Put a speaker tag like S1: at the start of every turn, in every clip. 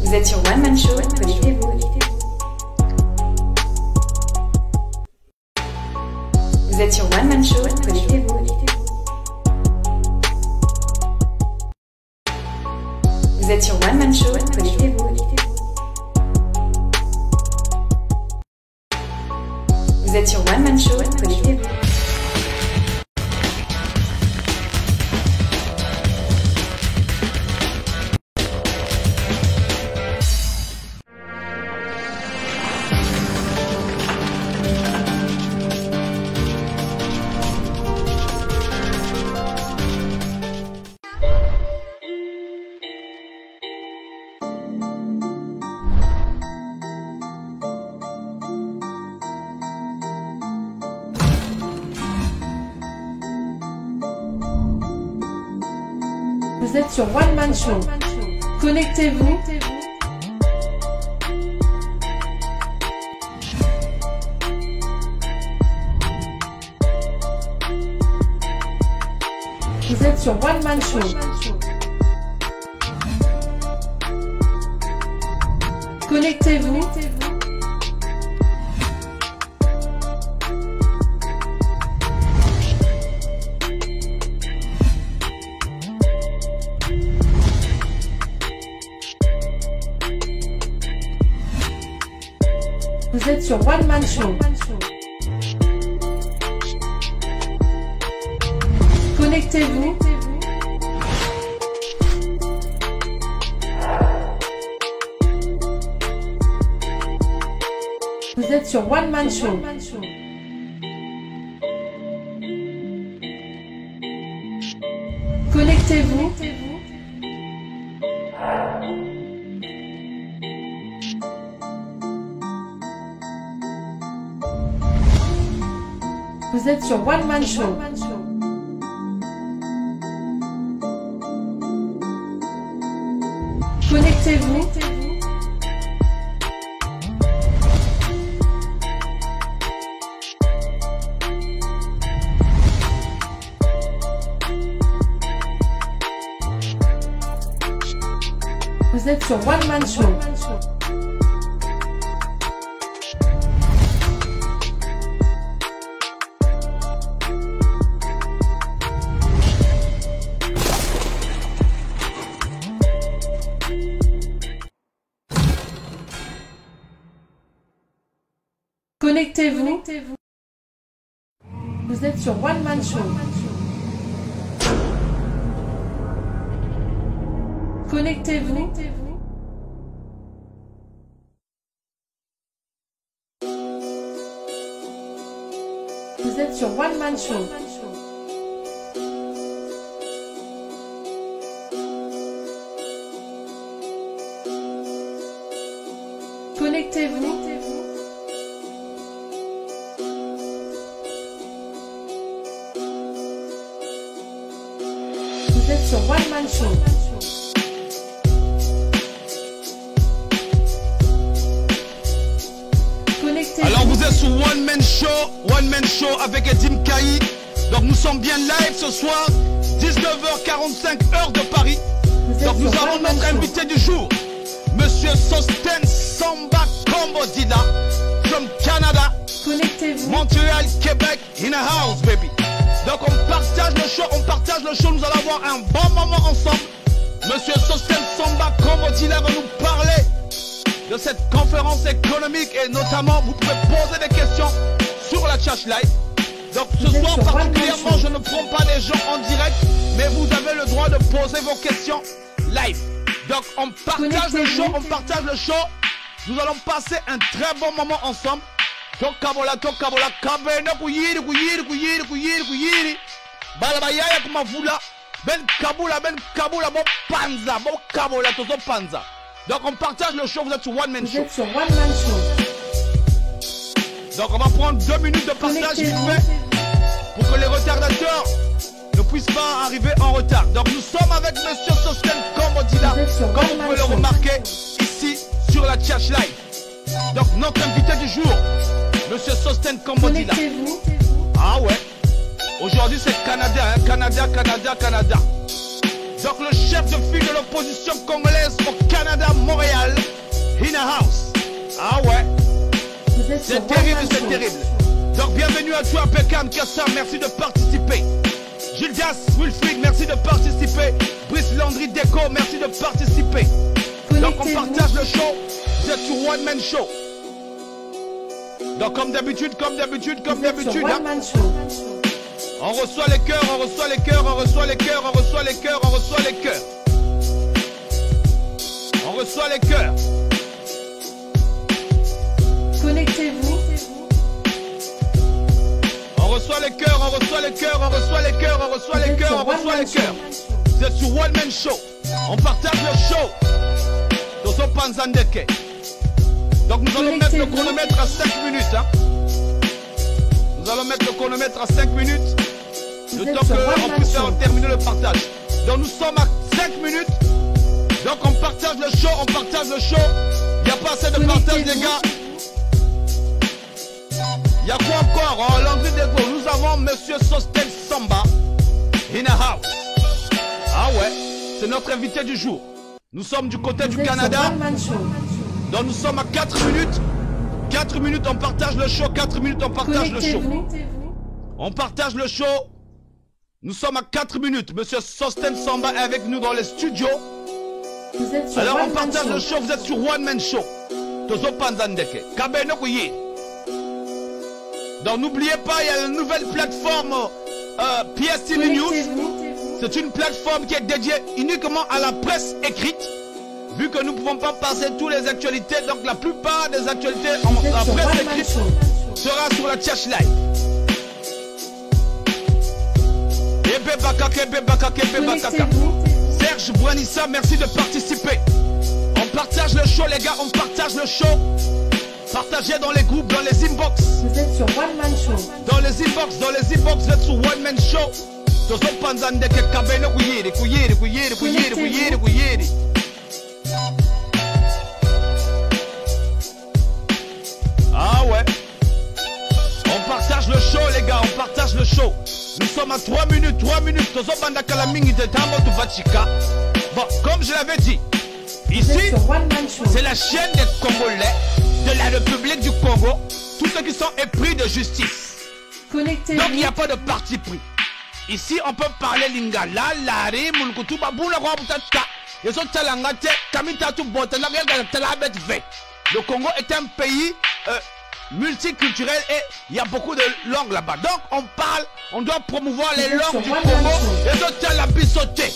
S1: Vous êtes sur One Man Show, connectez-vous. Vous êtes sur One Man Show, connectez-vous. Vous êtes sur One Man Show, connectez-vous. Vous êtes sur One Man Show, connectez-vous.
S2: Vous êtes sur One Man Show. Connectez-vous. Vous êtes sur One Man Show. Connectez-vous. Vous êtes sur One Man Show. Connectez-vous. Vous êtes sur One Man Show. Connectez-vous. Vous êtes sur One Man Show. Connectez-vous. Vous êtes sur One Man Show. Connectez-vous. Vous êtes sur One Man Show. Connectez-vous. Vous êtes sur One Man Show. Connectez-vous. Vous êtes sur One Man Show. Connectez-vous.
S3: Alors vous êtes sur One Man Show avec Edim Kaï. Donc nous sommes bien live ce soir, 19h45 heure de Paris. Donc nous avons notre invité du jour, Monsieur Sosten Samba Kombodila from Canada, Montréal, Québec, in a house baby. Donc on partage le show, nous allons avoir un bon moment ensemble. Monsieur Sosten Samba Kombodila va nous parler de cette conférence économique et notamment vous pouvez poser des questions sur la chat live. Donc ce soir particulièrement je ne prends pas les gens en direct, mais vous avez le droit de poser vos questions live. Donc on partage le show, nous allons passer un très bon moment ensemble. Tokabola, kabeno kuyiri, balabayaya kumavula, ben kabula, bo panza, bo kabola, tozo panza. Donc on partage le show, vous êtes sur One Man Show.
S2: Vous êtes sur One Man Show.
S3: Donc on va prendre 2 minutes de partage vite fait pour que les retardataires ne puissent pas arriver en retard. Donc nous sommes avec Monsieur Sosten Kombodila, comme vous pouvez le remarquer ici sur la chat live. Donc notre invité du jour, Monsieur Sosten Kombodila. Ah ouais. Aujourd'hui c'est Canada, hein? Canada. Donc le chef de file de l'opposition congolaise au Canada, Montréal, in a house. Ah ouais.
S2: Vous êtes sur
S3: C'est terrible,
S2: One Man
S3: c'est
S2: Show.
S3: terrible. Donc bienvenue à toi, Pekam Kassa, merci de participer. Gildas Wilfried, merci de participer. Brice Landry Déco, merci de participer. Donc on partage le show. Vous êtes sur One Man Show. Donc comme d'habitude,
S2: Vous êtes sur
S3: hein,
S2: One Man Show.
S3: on reçoit les cœurs, on reçoit les cœurs, on reçoit les cœurs, on reçoit les cœurs, on reçoit les cœurs. On reçoit les cœurs.
S2: Connectez-vous.
S3: On reçoit les cœurs, on reçoit les cœurs, on reçoit les cœurs, on reçoit les cœurs, on reçoit les cœurs. Vous êtes sur One Man Show. On partage le show. Dozo Panzandeke. Donc nous allons mettre le chronomètre à 5 minutes. Hein. Nous allons mettre le chronomètre à 5 minutes. Le temps qu'on puisse faire terminer le partage. Donc nous sommes à 5 minutes. Donc on partage le show, on partage le show. Il n'y a pas assez de partage les gars. Il y a quoi encore? Oh, Landry Déco, nous avons Monsieur Sostel Samba in a house. Ah ouais, c'est notre invité du jour. Nous sommes du côté du Canada. Donc nous sommes à 4 minutes. 4 minutes, on partage le show. 4 minutes, on partage le show. On partage le show. Nous sommes à 4 minutes. Monsieur Sosten Samba est avec nous dans les studios. Alors on partage le show. Vous êtes sur One Man Show. Tozo Panzandeke. Kabeno Kouye. Donc n'oubliez pas, il y a une nouvelle plateforme PSTV News. C'est une plateforme qui est dédiée uniquement à la presse écrite. Vu que nous ne pouvons pas passer toutes les actualités, donc la plupart des actualités en la presse écrite sera sur la Tchèche Live. Ebe Bakaka, Ebe Bakaka, Ebe Bakaka. Serge Bouanissa, merci de participer. On partage le show les gars, on partage le show. Partagez dans les groupes, dans les inbox.
S2: Vous êtes sur One Man Show.
S3: Dans les inbox, vous êtes sur One Man Show. Tozo Panzandeke Kabeno Kuyere, Kuyere, Kuyere, Kuyere, Kuyere, Kuyere. Ah ouais. On partage le show les gars, on partage le show. Nous sommes à 3 minutes, 3 minutes. Tozo Bandaka la mingi de Tambo to Vachika. Bon, comme je l'avais dit, ici, c'est la chaîne des Congolais de la République du Congo. Tous ceux qui sont épris de justice. Donc il n'y a pas de parti pris. Ici, on peut parler lingala, lari, mulkutu, babouna, rabutata. Ils sont talangate, kamitatu, botana, talabet ve. Le Congo est un pays multiculturel et il y a beaucoup de langues là-bas. Donc on parle, on doit promouvoir les langues du Congo. Les autres talabisoté.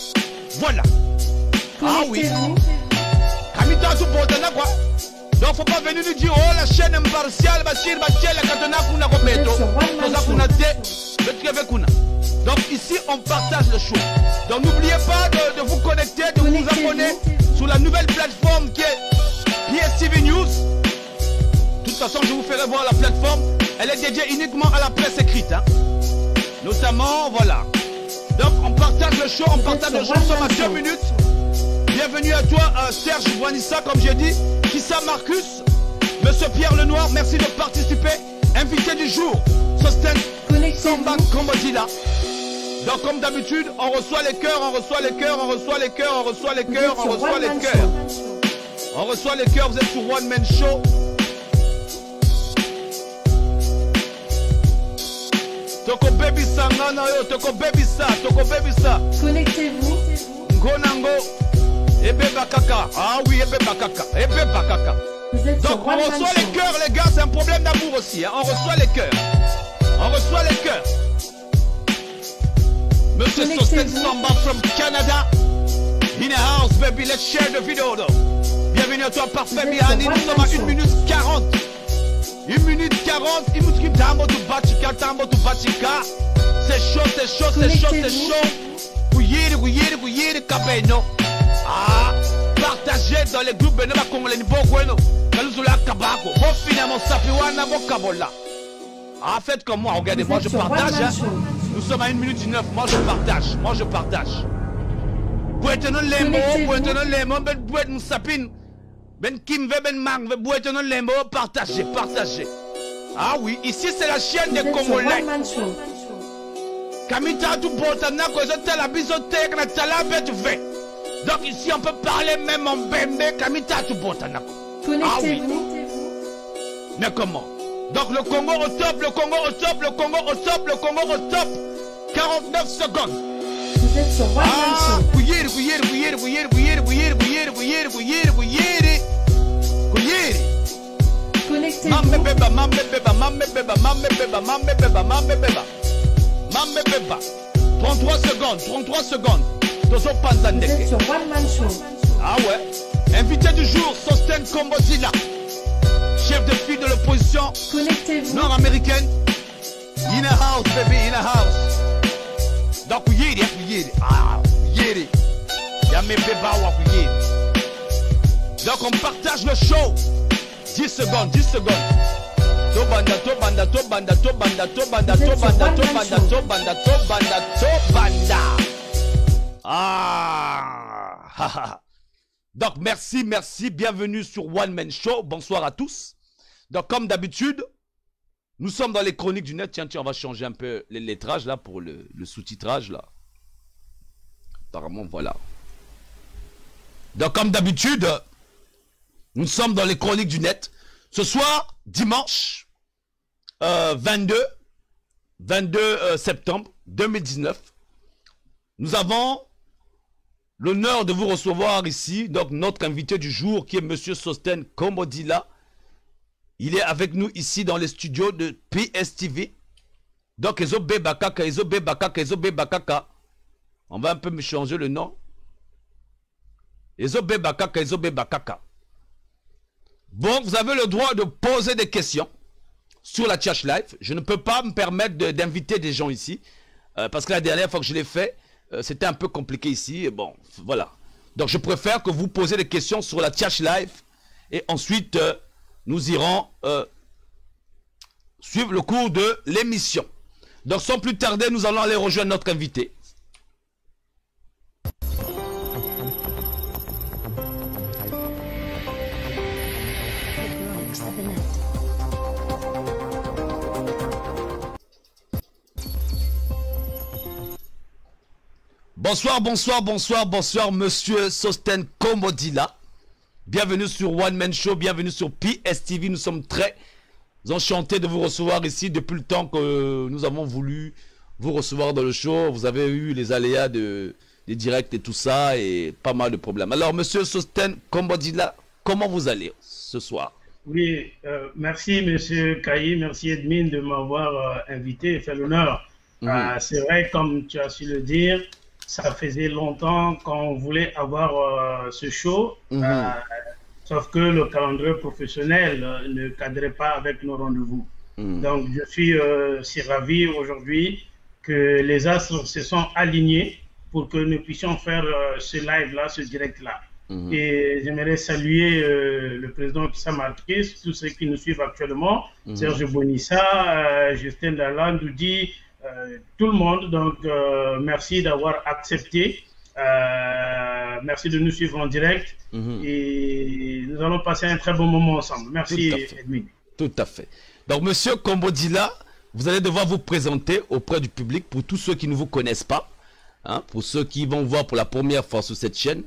S3: Voilà. Ah oui. Kamitatu, botana, quoi. Donc faut pas venir nous dire oh la chaîne impartiale, Bachir, Bachir, la katona, kuna kometo. Koza kuna te, betreve kuna. Donc ici on partage le show. Donc n'oubliez pas de vous connecter, de vous abonner sur la nouvelle plateforme qui est PSTV News. De toute façon je vous ferai voir la plateforme. Elle est dédiée uniquement à la presse écrite. Hein. Notamment voilà. Donc on partage le show, on partage le show. Nous sommes à 2 minutes. Bienvenue à toi Serge Bouanissa comme j'ai dit. Kissa Marcus, Monsieur Pierre Lenoir, merci de participer. Invité du jour, Sosten Samba Kombodila. Donc comme d'habitude, on reçoit les cœurs, on reçoit les cœurs, on reçoit les cœurs, on reçoit les cœurs, on reçoit les cœurs. On reçoit les cœurs, vous êtes sur One Man Show. Toko baby sa, ngana yo, toko baby sa, toko baby sa.
S2: Connectez-vous.
S3: Ngonango, ebe bakaka. Ah oui, ebe bakaka, ebe bakaka. Donc on reçoit les cœurs les gars, c'est un problème d'amour aussi, hein. On reçoit les cœurs. On reçoit les cœurs. Monsieur Sosten Samba from Canada. In a house, baby, let's share the video though. Bienvenue à toi, parfait, Mihani. Nous sommes à 1 minute 40. 1 minute 40. Il nous dit Tambo to Bachika, Tambo to Bachika. C'est chaud, c'est chaud, c'est chaud, c'est chaud. Kouyiri, kouyiri, kouyiri, kabeno. Ah, partagez dans les groupes, Benoba Congolais, Nibogweno. Kaluzula Kabako. Bon, finalement, Sapiwana, bon Kabola. Ah, faites comme moi, regardez, moi je partage. Hein. Nous sommes à 1 minute 19, moi je partage, moi je partage. Bouetenon lembo, bouetenon lembo, ben bouetenon sapine, ben kimve, ben mang, ben bouetenon lembo, partagez, partagez. Ah oui, ici c'est la chaîne des Congolais. Kamita tu botana, quoi, je t'ai la bisothèque, na t'as la bête ve. Donc ici on peut parler même en bembe, Kamita tu botana.
S2: Connectez-vous.
S3: Mais comment? Donc le Congo au top, le Congo au top, le Congo au top, le Congo au top. 49 secondes.
S2: Vous êtes sur One Man Show.
S3: Bouillere.
S2: Connectez-vous.
S3: Mambe beba. 33 secondes. Tozo
S2: Vous
S3: Panzandeke.
S2: êtes sur One Man Show.
S3: Ah ouais. Invité du jour, Sosten Kombodila. Chef de file de l'opposition
S2: Connectez-vous.
S3: nord-américaine. In a house, baby, in a house. Donc, kuyeri. Ah, kuyeri. Yame beba wa kuyeri. Donc, on partage le show. 10 secondes. Tobanda. Ah. Donc, merci. Bienvenue sur One Man Show. Bonsoir à tous. Donc, comme d'habitude, nous sommes dans les chroniques du net. Tiens, on va changer un peu les lettrages là pour le sous-titrage là. Apparemment, voilà. Donc, comme d'habitude, nous sommes dans les chroniques du net. Ce soir, dimanche 22 septembre 2019, nous avons l'honneur de vous recevoir ici. Donc, notre invité du jour qui est Monsieur Sosten Kombodila. Il est avec nous ici dans les studios de PSTV. Donc, Ezobe Bakaka. On va un peu me changer le nom. Ezobe Bakaka. Bon, vous avez le droit de poser des questions sur la Tchatch Live. Je ne peux pas me permettre d'inviter des gens ici. Parce que la dernière fois que je l'ai fait, c'était un peu compliqué ici. Et bon, voilà. Donc, je préfère que vous posiez des questions sur la Tchatch Live. Et ensuite, nous irons suivre le cours de l'émission. Donc, sans plus tarder, nous allons aller rejoindre notre invité. Bonsoir, Monsieur Sosten Kombodila. Bienvenue sur One Man Show, bienvenue sur PSTV. Nous sommes très enchantés de vous recevoir ici depuis le temps que nous avons voulu vous recevoir dans le show. Vous avez eu les aléas des directs et tout ça et pas mal de problèmes. Alors, Monsieur Sosten Kombodila, comment vous allez ce soir?
S4: Oui, merci Monsieur Kayi, merci Edmine de m'avoir invité et fait l'honneur. C'est vrai, comme tu as su le dire, ça faisait longtemps qu'on voulait avoir ce show, sauf que le calendrier professionnel ne cadrait pas avec nos rendez-vous. Donc je suis si ravi aujourd'hui que les astres se sont alignés pour que nous puissions faire ce live-là, ce direct-là. Et j'aimerais saluer le président Kissa Marquis, tous ceux qui nous suivent actuellement, Serge Bonissa, Justin Dalland, Doudi, tout le monde. Donc, merci d'avoir accepté. Merci de nous suivre en direct. Et nous allons passer un très bon moment ensemble. Merci, Edmine.
S3: Tout à fait. Donc, Monsieur Kombodila, vous allez devoir vous présenter auprès du public pour tous ceux qui ne vous connaissent pas, hein, pour ceux qui vont voir pour la première fois sur cette chaîne.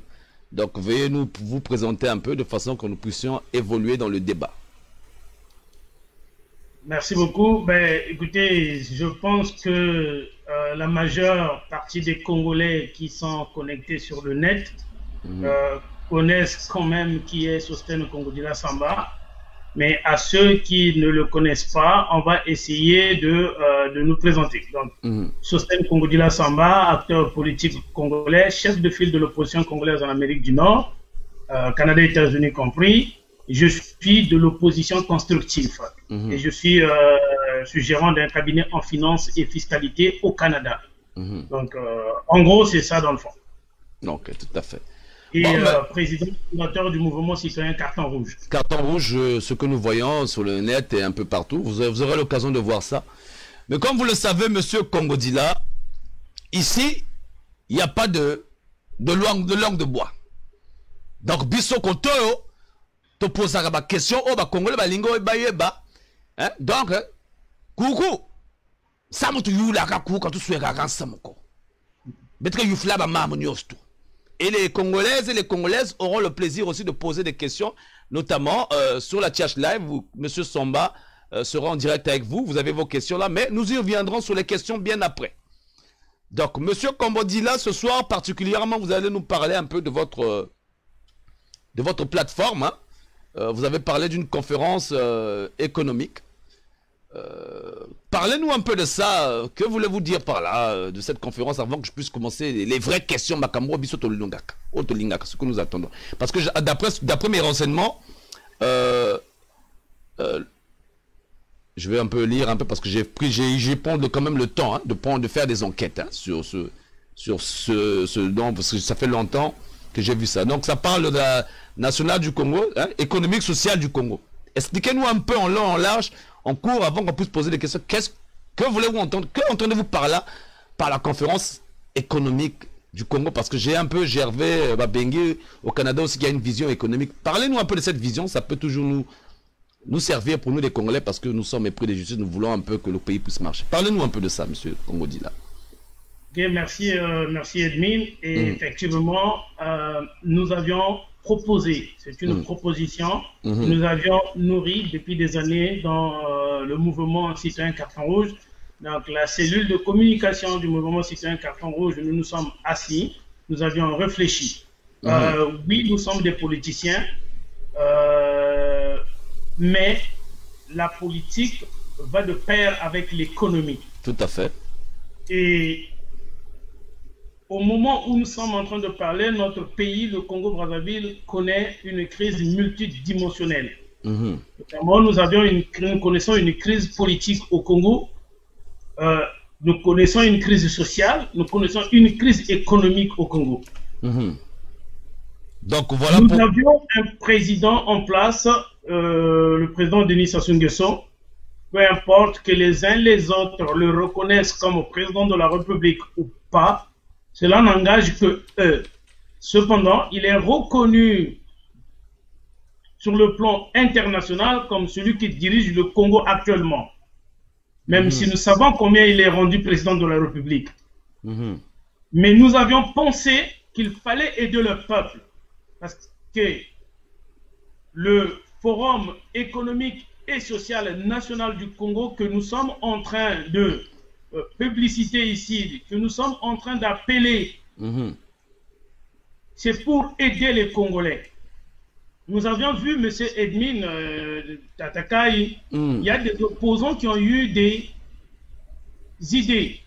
S3: Donc, veuillez vous présenter un peu de façon que nous puissions évoluer dans le débat.
S4: Merci beaucoup. Ben, écoutez, je pense que la majeure partie des Congolais qui sont connectés sur le net connaissent quand même qui est Sosten Kombodila Samba. Mais à ceux qui ne le connaissent pas, on va essayer de nous présenter. Donc, Sosten Kombodila Samba, acteur politique congolais, chef de file de l'opposition congolaise en Amérique du Nord, Canada et États-Unis compris. Je suis de l'opposition constructive et je suis gérant d'un cabinet en finance et fiscalité au Canada. Donc, en gros, c'est ça dans le fond.
S3: Ok, tout à fait.
S4: Et président fondateur du mouvement citoyen Carton Rouge.
S3: Carton Rouge, ce que nous voyons sur le net et un peu partout, vous aurez l'occasion de voir ça. Mais comme vous le savez, Monsieur Kombodila, ici, il n'y a pas de langue de bois. Donc, biso kotoyo, to pose la question, oh, bah, Congolais, bah, lingo, bah, bah. Hein? Donc, coucou, ça m'a tout eu la kakou quand tu souhaites la rançon, mon corps. Betre yufla, bah, maman, tout. Et les Congolaises et les Congolaises auront le plaisir aussi de poser des questions, notamment sur la Tchach Live, où M. Somba sera en direct avec vous. Vous avez vos questions là, mais nous y reviendrons sur les questions bien après. Donc, M. Kombodila, ce soir particulièrement, vous allez nous parler un peu de votre plateforme. Hein. Vous avez parlé d'une conférence économique. Parlez-nous un peu de ça. Que voulez-vous dire par là, de cette conférence, avant que je puisse commencer les vraies questions, Makambo, Bisoto Lingaka, ce que nous attendons. Parce que d'après mes renseignements, je vais un peu lire un peu parce que j'ai pris quand même le temps hein, de faire des enquêtes hein, sur ce dont, parce que ça fait longtemps que j'ai vu ça. Donc ça parle de la nationale du Congo, hein, économique, sociale du Congo. Expliquez-nous un peu en long, en large, en cours, avant qu'on puisse poser des questions. Que voulez-vous entendre? Que entendez-vous par là, par la conférence économique du Congo? Parce que j'ai un peu Gervais Babengue au Canada aussi qui a une vision économique. Parlez-nous un peu de cette vision, ça peut toujours nous servir pour nous les Congolais parce que nous sommes épris de justice, nous voulons un peu que le pays puisse marcher. Parlez-nous un peu de ça, M. Kombodila.
S4: Ok, merci Edmine. Et effectivement, nous avions proposé, c'est une proposition que nous avions nourrie depuis des années dans le mouvement citoyen Carton Rouge. Donc la cellule de communication du mouvement citoyen Carton Rouge, nous nous sommes assis, nous avions réfléchi. Oui, nous sommes des politiciens, mais la politique va de pair avec l'économie.
S3: Tout à fait.
S4: Et au moment où nous sommes en train de parler, notre pays, le Congo-Brazzaville, connaît une crise multidimensionnelle. Notamment, nous connaissons une crise politique au Congo, nous connaissons une crise sociale, nous connaissons une crise économique au Congo.
S3: Donc, voilà
S4: nous avions un président en place, le président Denis Sassou Nguesso. Peu importe que les uns les autres le reconnaissent comme président de la République ou pas, cela n'engage que eux. Cependant, il est reconnu sur le plan international comme celui qui dirige le Congo actuellement. Même si nous savons combien il est rendu président de la République. Mais nous avions pensé qu'il fallait aider le peuple. Parce que le Forum économique et social national du Congo que nous sommes en train de publiciter ici, que nous sommes en train d'appeler, c'est pour aider les Congolais. Nous avions vu, M. Edmine Tatakai, il y a des opposants qui ont eu des idées.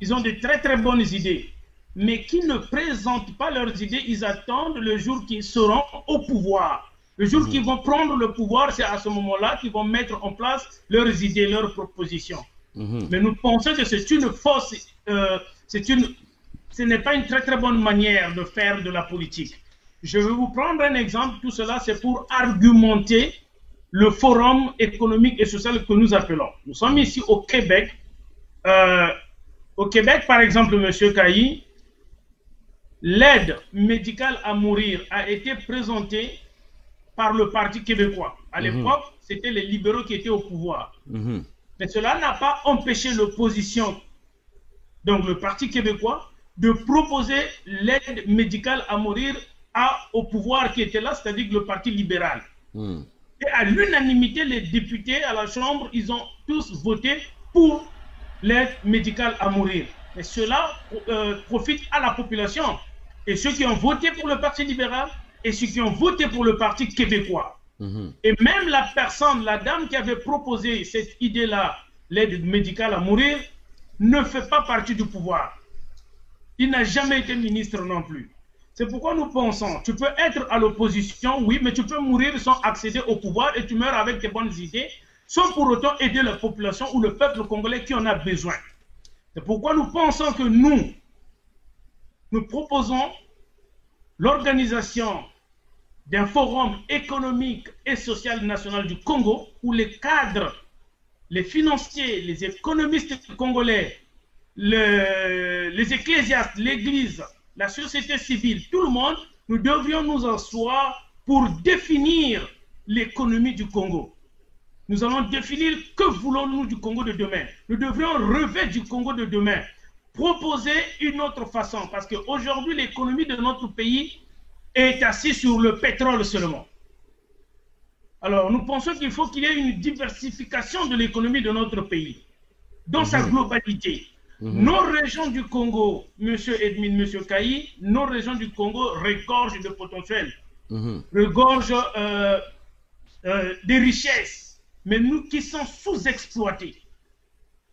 S4: Ils ont de très très bonnes idées, mais qui ne présentent pas leurs idées. Ils attendent le jour qu'ils seront au pouvoir. Le jour qu'ils vont prendre le pouvoir, c'est à ce moment-là qu'ils vont mettre en place leurs idées, leurs propositions. Mais nous pensons que c'est une fausse, ce n'est pas une très très bonne manière de faire de la politique. Je vais vous prendre un exemple. Tout cela, c'est pour argumenter le forum économique et social que nous appelons. Nous sommes ici au Québec. Au Québec, par exemple, M. Kayi, l'aide médicale à mourir a été présentée par le Parti québécois. À l'époque, c'était les libéraux qui étaient au pouvoir. Mais cela n'a pas empêché l'opposition, donc le Parti québécois, de proposer l'aide médicale à mourir au pouvoir qui était là, c'est-à-dire le Parti libéral. Et à l'unanimité, les députés à la Chambre, ils ont tous voté pour l'aide médicale à mourir. Et cela profite à la population. Et ceux qui ont voté pour le Parti libéral et ceux qui ont voté pour le Parti québécois. Et même la personne, la dame qui avait proposé cette idée-là, l'aide médicale à mourir, ne fait pas partie du pouvoir. Il n'a jamais été ministre non plus. C'est pourquoi nous pensons, tu peux être à l'opposition, oui, mais tu peux mourir sans accéder au pouvoir et tu meurs avec tes bonnes idées, sans pour autant aider la population ou le peuple congolais qui en a besoin. C'est pourquoi nous pensons que nous proposons l'organisation d'un forum économique et social national du Congo où les cadres, les financiers, les économistes congolais, les ecclésiastes, l'église, la société civile, tout le monde, nous devrions nous asseoir pour définir l'économie du Congo. Nous allons définir que voulons-nous du Congo de demain. Nous devrions rêver du Congo de demain. proposer une autre façon, parce qu'aujourd'hui, l'économie de notre pays est assise sur le pétrole seulement. Alors, nous pensons qu'il faut qu'il y ait une diversification de l'économie de notre pays, dans sa globalité. Nos régions du Congo, M. Edmine, M. Kayi, nos régions du Congo regorgent de potentiel, regorgent des richesses, mais nous qui sommes sous-exploités.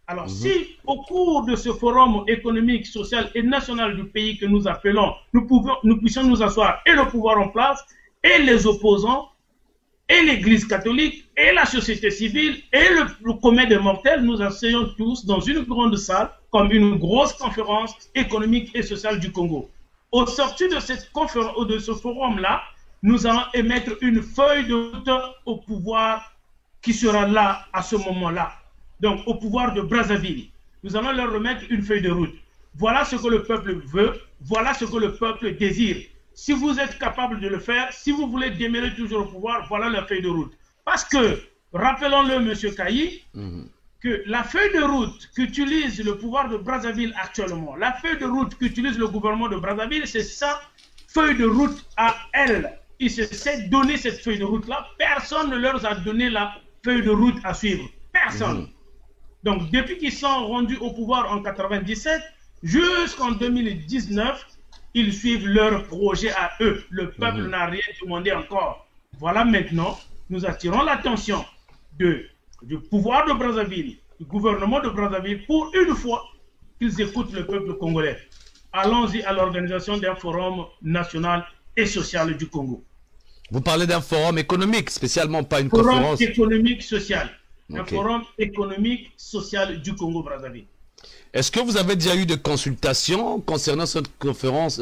S4: Alors, si au cours de ce forum économique, social et national du pays que nous appelons, nous puissions nous asseoir et le pouvoir en place, et les opposants, et l'Église catholique, et la société civile, et le commun des mortels, nous asseyons tous dans une grande salle, comme une grosse conférence économique et sociale du Congo. Au sortir de cette conférence, de ce forum-là, nous allons émettre une feuille de route au pouvoir qui sera là à ce moment-là. Donc, au pouvoir de Brazzaville. Nous allons leur remettre une feuille de route. Voilà ce que le peuple veut, voilà ce que le peuple désire. Si vous êtes capable de le faire, si vous voulez demeurer toujours au pouvoir, voilà la feuille de route. Parce que, rappelons-le, M. Kayi, que la feuille de route qu'utilise le pouvoir de Brazzaville actuellement, la feuille de route qu'utilise le gouvernement de Brazzaville, c'est sa feuille de route à elle. Ils se sont donné cette feuille de route-là. Personne ne leur a donné la feuille de route à suivre. Personne. Donc, depuis qu'ils sont rendus au pouvoir en 1997, jusqu'en 2019, ils suivent leur projet à eux. Le peuple n'a rien demandé encore. Voilà maintenant, nous attirons l'attention du pouvoir de Brazzaville, du gouvernement de Brazzaville, pour une fois qu'ils écoutent le peuple congolais. Allons-y à l'organisation d'un forum national et social du Congo.
S5: Vous parlez d'un forum économique, spécialement pas une
S4: forum
S5: conférence.
S4: Économique social. Un forum économique social du Congo-Brazzaville.
S5: Est-ce que vous avez déjà eu des consultations concernant cette conférence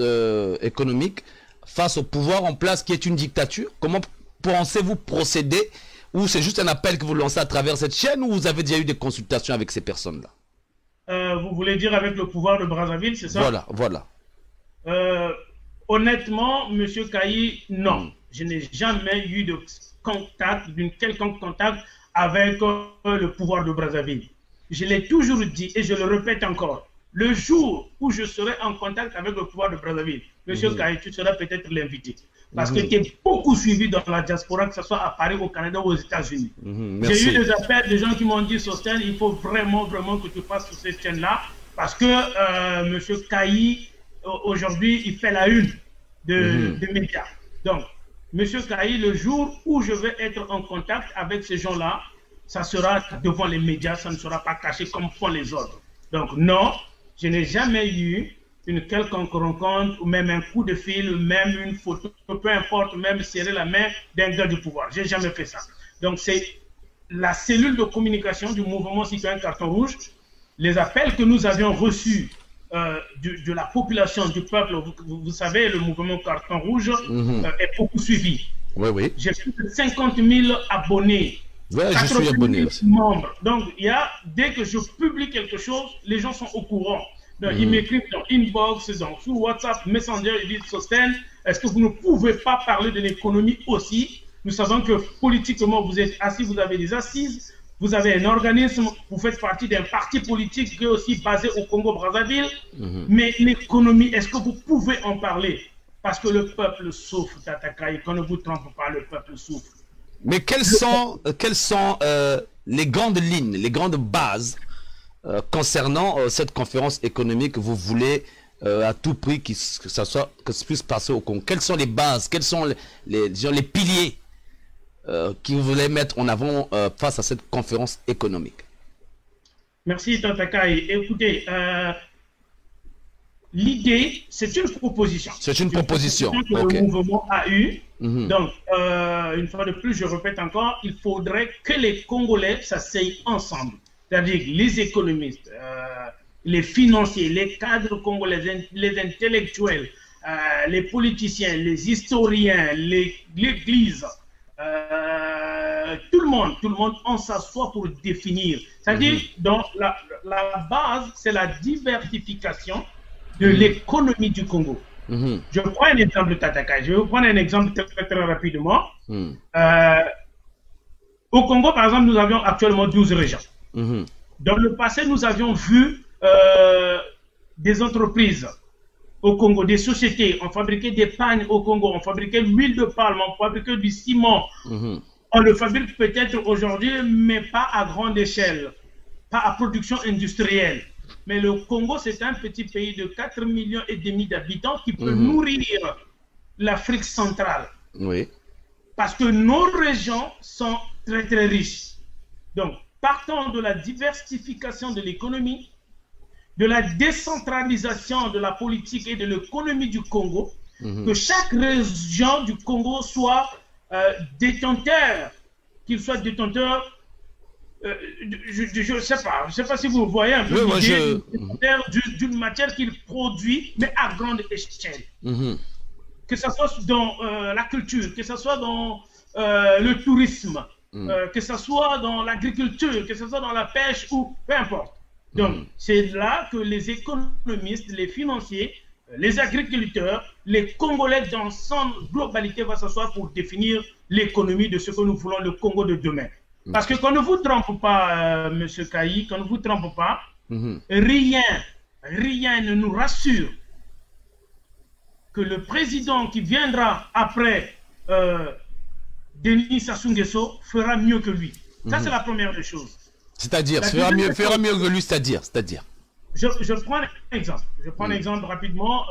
S5: économique face au pouvoir en place qui est une dictature? Comment pensez-vous procéder? Ou c'est juste un appel que vous lancez à travers cette chaîne, ou vous avez déjà eu des consultations avec ces personnes-là?
S4: Vous voulez dire avec le pouvoir de Brazzaville, c'est ça?
S5: Voilà, voilà.
S4: Honnêtement, M. Kayi, non. Je n'ai jamais eu de contact, d'une quelconque contact avec le pouvoir de Brazzaville. Je l'ai toujours dit et je le répète encore. Le jour où je serai en contact avec le pouvoir de Brazzaville, M. Kayi, tu seras peut-être l'invité. Parce que tu es beaucoup suivi dans la diaspora, que ce soit à Paris, au Canada ou aux États-Unis. J'ai eu des appels de gens qui m'ont dit, Sosten, il faut vraiment que tu passes sur cette chaîne-là. Parce que M. Kayi, aujourd'hui, il fait la une des médias. Donc, M. Kayi, le jour où je vais être en contact avec ces gens-là, ça sera devant les médias, ça ne sera pas caché comme font les autres. Donc non, je n'ai jamais eu une quelconque rencontre, ou même un coup de fil, même une photo, peu importe, même serrer la main d'un gars du pouvoir. Je n'ai jamais fait ça. Donc c'est la cellule de communication du mouvement citoyen Carton Rouge, les appels que nous avions reçus de la population, du peuple. Vous savez, le mouvement Carton Rouge est beaucoup suivi.
S5: Oui, oui.
S4: J'ai plus de 50 000 abonnés.
S5: Oui, je suis abonné aussi.
S4: Membres. Donc, dès que je publie quelque chose, les gens sont au courant. Donc, ils m'écrivent dans Inbox, sur WhatsApp, Messenger, ils disent, Sosten, est-ce que vous ne pouvez pas parler de l'économie aussi? Nous savons que politiquement, vous êtes assis, vous avez des assises, vous avez un organisme, vous faites partie d'un parti politique qui est aussi basé au Congo-Brazzaville. Mais l'économie, est-ce que vous pouvez en parler? Parce que le peuple souffre, Tata Kayi, qu'on ne vous trompe pas, le peuple souffre.
S5: Mais quelles sont les grandes lignes, les grandes bases concernant cette conférence économique que vous voulez à tout prix que ça puisse passer au Congo? Quelles sont les bases, quels sont les piliers que vous voulez mettre en avant face à cette conférence économique? Merci,
S4: Tata Kayi. Écoutez, l'idée, c'est une proposition.
S5: C'est une proposition
S4: que le mouvement a eu. Donc, une fois de plus, je répète encore, il faudrait que les Congolais s'asseyent ensemble. C'est-à-dire les économistes, les financiers, les cadres congolais, les intellectuels, les politiciens, les historiens, l'Église, tout le monde, on s'assoit pour définir. C'est-à-dire, donc, la base, c'est la diversification de l'économie du Congo. Je prends un exemple de Tata Kayi. Je vais vous prendre un exemple très rapidement. Au Congo, par exemple, nous avions actuellement 12 régions. Dans le passé, nous avions vu des entreprises au Congo, des sociétés, on fabriquait des pagnes au Congo, on fabriquait l'huile de palme, on fabriquait du ciment. On le fabrique peut-être aujourd'hui, mais pas à grande échelle, pas à production industrielle. Mais le Congo, c'est un petit pays de 4,5 millions d'habitants qui peut nourrir l'Afrique centrale.
S5: Oui.
S4: Parce que nos régions sont très très riches. Donc, partant de la diversification de l'économie, de la décentralisation de la politique et de l'économie du Congo, que chaque région du Congo soit détenteur, qu'il soit détenteur, je ne sais pas si vous voyez un peu d'une matière qu'il produit, mais à grande échelle. Que ce soit dans la culture, que ce soit dans le tourisme, que ce soit dans l'agriculture, que ce soit dans la pêche ou peu importe. Donc, c'est là que les économistes, les financiers, les agriculteurs, les Congolais dans son globalité vont s'asseoir pour définir l'économie de ce que nous voulons, le Congo de demain. Parce que qu'on ne vous trompe pas, M. Kayi, qu'on ne vous trompe pas, rien ne nous rassure que le président qui viendra après Denis Sassou Nguesso fera mieux que lui. Ça, c'est la première des choses.
S5: C'est-à-dire, fera mieux que lui, c'est-à-dire.
S4: Je prends un exemple. Je prends un exemple rapidement.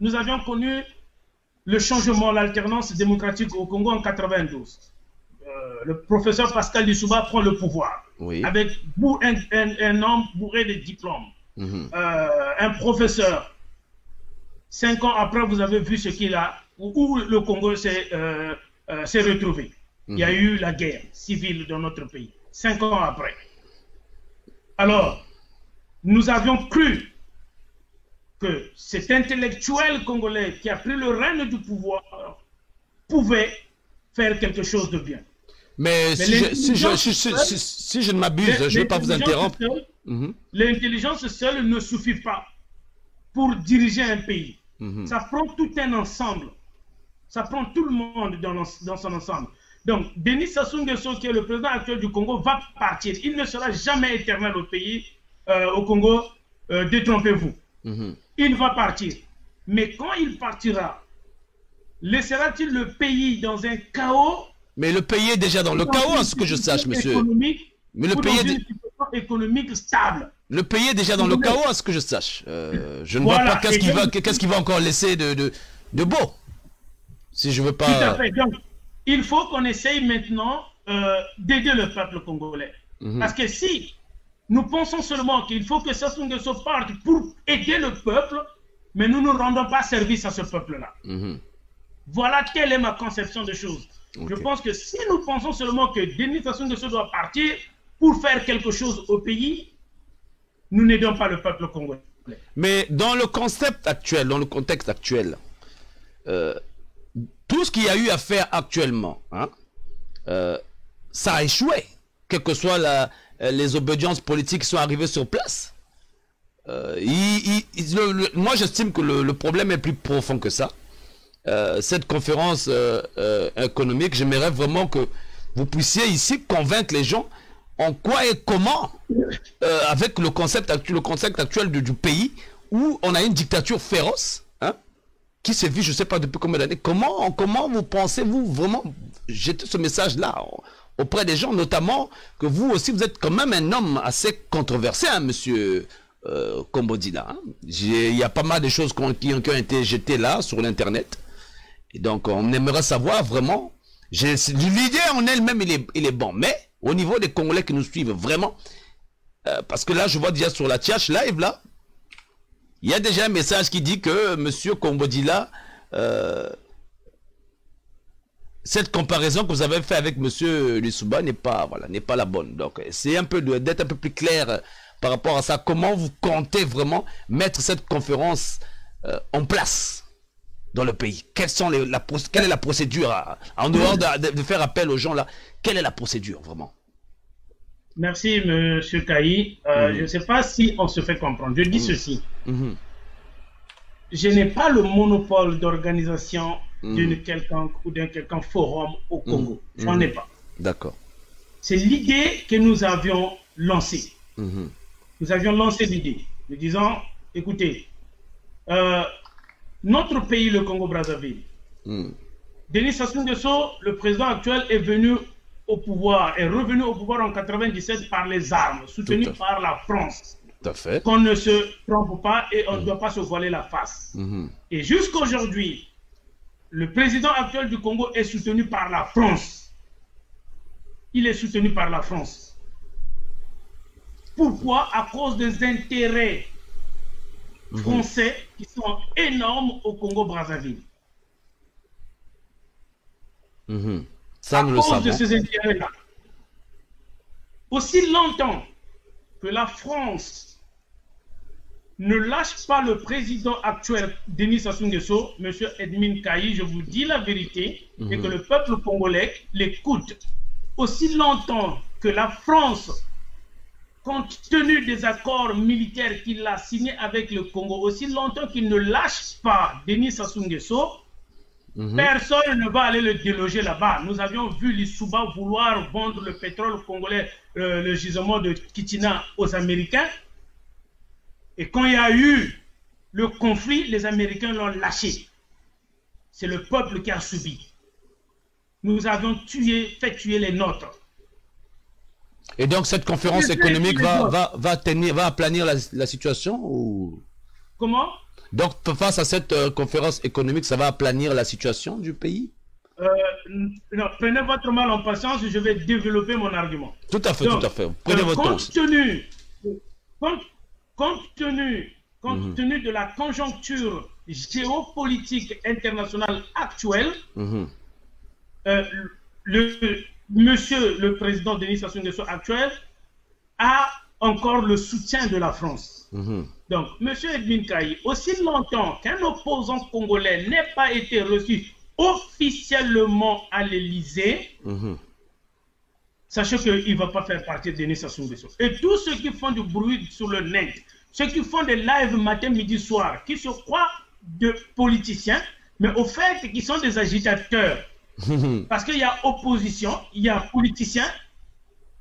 S4: Nous avions connu le changement, l'alternance démocratique au Congo en 92. Le professeur Pascal Lissouba prend le pouvoir avec un homme bourré de diplômes. Un professeur. 5 ans après, vous avez vu ce qu'il a, où le Congo s'est retrouvé. Il y a eu la guerre civile dans notre pays. 5 ans après. Alors, nous avions cru que cet intellectuel congolais qui a pris le règne du pouvoir pouvait faire quelque chose de bien.
S5: Mais si je ne m'abuse, je ne vais pas vous interrompre.
S4: L'intelligence seule ne suffit pas pour diriger un pays. Ça prend tout un ensemble. Ça prend tout le monde dans son ensemble. Donc, Denis Sassou Nguesso, qui est le président actuel du Congo, va partir. Il ne sera jamais éternel au pays, au Congo. Détrompez-vous. Il va partir. Mais quand il partira, laissera-t-il le pays dans un chaos?
S5: Mais le pays est déjà dans le chaos, à ce que je sache, monsieur. Mais le pays est
S4: économique stable.
S5: Le pays est déjà dans le chaos, à ce que je sache. Je ne vois pas qu'est-ce qu'il va encore laisser de beau. Si je veux pas.
S4: Tout à fait. Donc, il faut qu'on essaye maintenant d'aider le peuple congolais. Parce que si nous pensons seulement qu'il faut que Sassou Nguesso parte pour aider le peuple, mais nous ne rendons pas service à ce peuple-là. Voilà quelle est ma conception des choses. Je pense que si nous pensons seulement que Denis Sassou Nguesso doit partir pour faire quelque chose au pays, nous n'aidons pas le peuple congolais.
S5: Mais dans le concept actuel, dans le contexte actuel, tout ce qu'il y a eu à faire actuellement, ça a échoué, quelles que soient les obédiences politiques qui sont arrivées sur place. Moi, j'estime que le problème est plus profond que ça. Cette conférence économique, j'aimerais vraiment que vous puissiez ici convaincre les gens en quoi et comment, avec le concept actuel du pays, où on a une dictature féroce, qui s'est vue, je ne sais pas depuis combien d'années. Comment vous pensez-vous vraiment jeter ce message-là auprès des gens, notamment que vous aussi, vous êtes quand même un homme assez controversé, monsieur Kombodila. Il y a pas mal de choses qui ont été jetées là, sur l'Internet. Et donc, on aimerait savoir vraiment. L'idée en elle-même, il est bon. Mais, au niveau des Congolais qui nous suivent, vraiment, parce que là, je vois déjà sur la Tchatch Live, là, il y a déjà un message qui dit que M. Kombodila, cette comparaison que vous avez fait avec M. Lissouba n'est pas la bonne. Donc, c'est un peu d'être un peu plus clair par rapport à ça. Comment vous comptez vraiment mettre cette conférence en place dans le pays? Quelle est la procédure en dehors de faire appel aux gens là? Quelle est la procédure vraiment?
S4: Merci, M. Kayi. Je ne sais pas si on se fait comprendre. Je dis ceci. Je n'ai pas le monopole d'organisation d'une quelconque ou d'un quelconque forum au Congo. Je n'en ai pas.
S5: D'accord.
S4: C'est l'idée que nous avions lancée. Nous avions lancé l'idée. Nous disons, écoutez, notre pays, le Congo-Brazzaville, Denis Sassou Nguesso, le président actuel, est revenu au pouvoir en 97 par les armes, soutenu par la France.
S5: Tout à fait.
S4: Qu'on ne se trompe pas et on ne doit pas se voiler la face. Et jusqu'aujourd'hui, le président actuel du Congo est soutenu par la France. Il est soutenu par la France. Pourquoi? À cause des intérêts français qui sont énormes au Congo-Brazzaville.
S5: Ça, nous le savons.
S4: À cause de ces intérêts-là. Aussi longtemps que la France ne lâche pas le président actuel, Denis Sassou Nguesso, M. Edmin Kayi, je vous dis la vérité, et que le peuple congolais l'écoute, aussi longtemps que la France, compte tenu des accords militaires qu'il a signés avec le Congo, aussi longtemps qu'il ne lâche pas Denis Sassou Nguesso, personne ne va aller le déloger là-bas. Nous avions vu l'Issouba vouloir vendre le pétrole congolais, le gisement de Kitina aux Américains. Et quand il y a eu le conflit, les Américains l'ont lâché. C'est le peuple qui a subi. Nous avons fait tuer les nôtres.
S5: Et donc cette conférence économique va aplanir la situation ou...
S4: Comment?
S5: Donc face à cette conférence économique, ça va aplanir la situation du pays?
S4: Non, prenez votre mal en patience, je vais développer mon argument.
S5: Tout à fait, tout à fait. Prenez votre temps.
S4: Compte tenu de la conjoncture géopolitique internationale actuelle, monsieur le président Denis Sassou Nguesso actuel a encore le soutien de la France. Donc, monsieur Edmin Kayi, aussi longtemps qu'un opposant congolais n'ait pas été reçu officiellement à l'Élysée, sachez qu'il ne va pas faire partie de Denis Sassou Nguesso. Et tous ceux qui font du bruit sur le net, ceux qui font des lives matin, midi, soir, qui se croient de politiciens, mais au fait, qui sont des agitateurs. Parce qu'il y a opposition, il y a politiciens,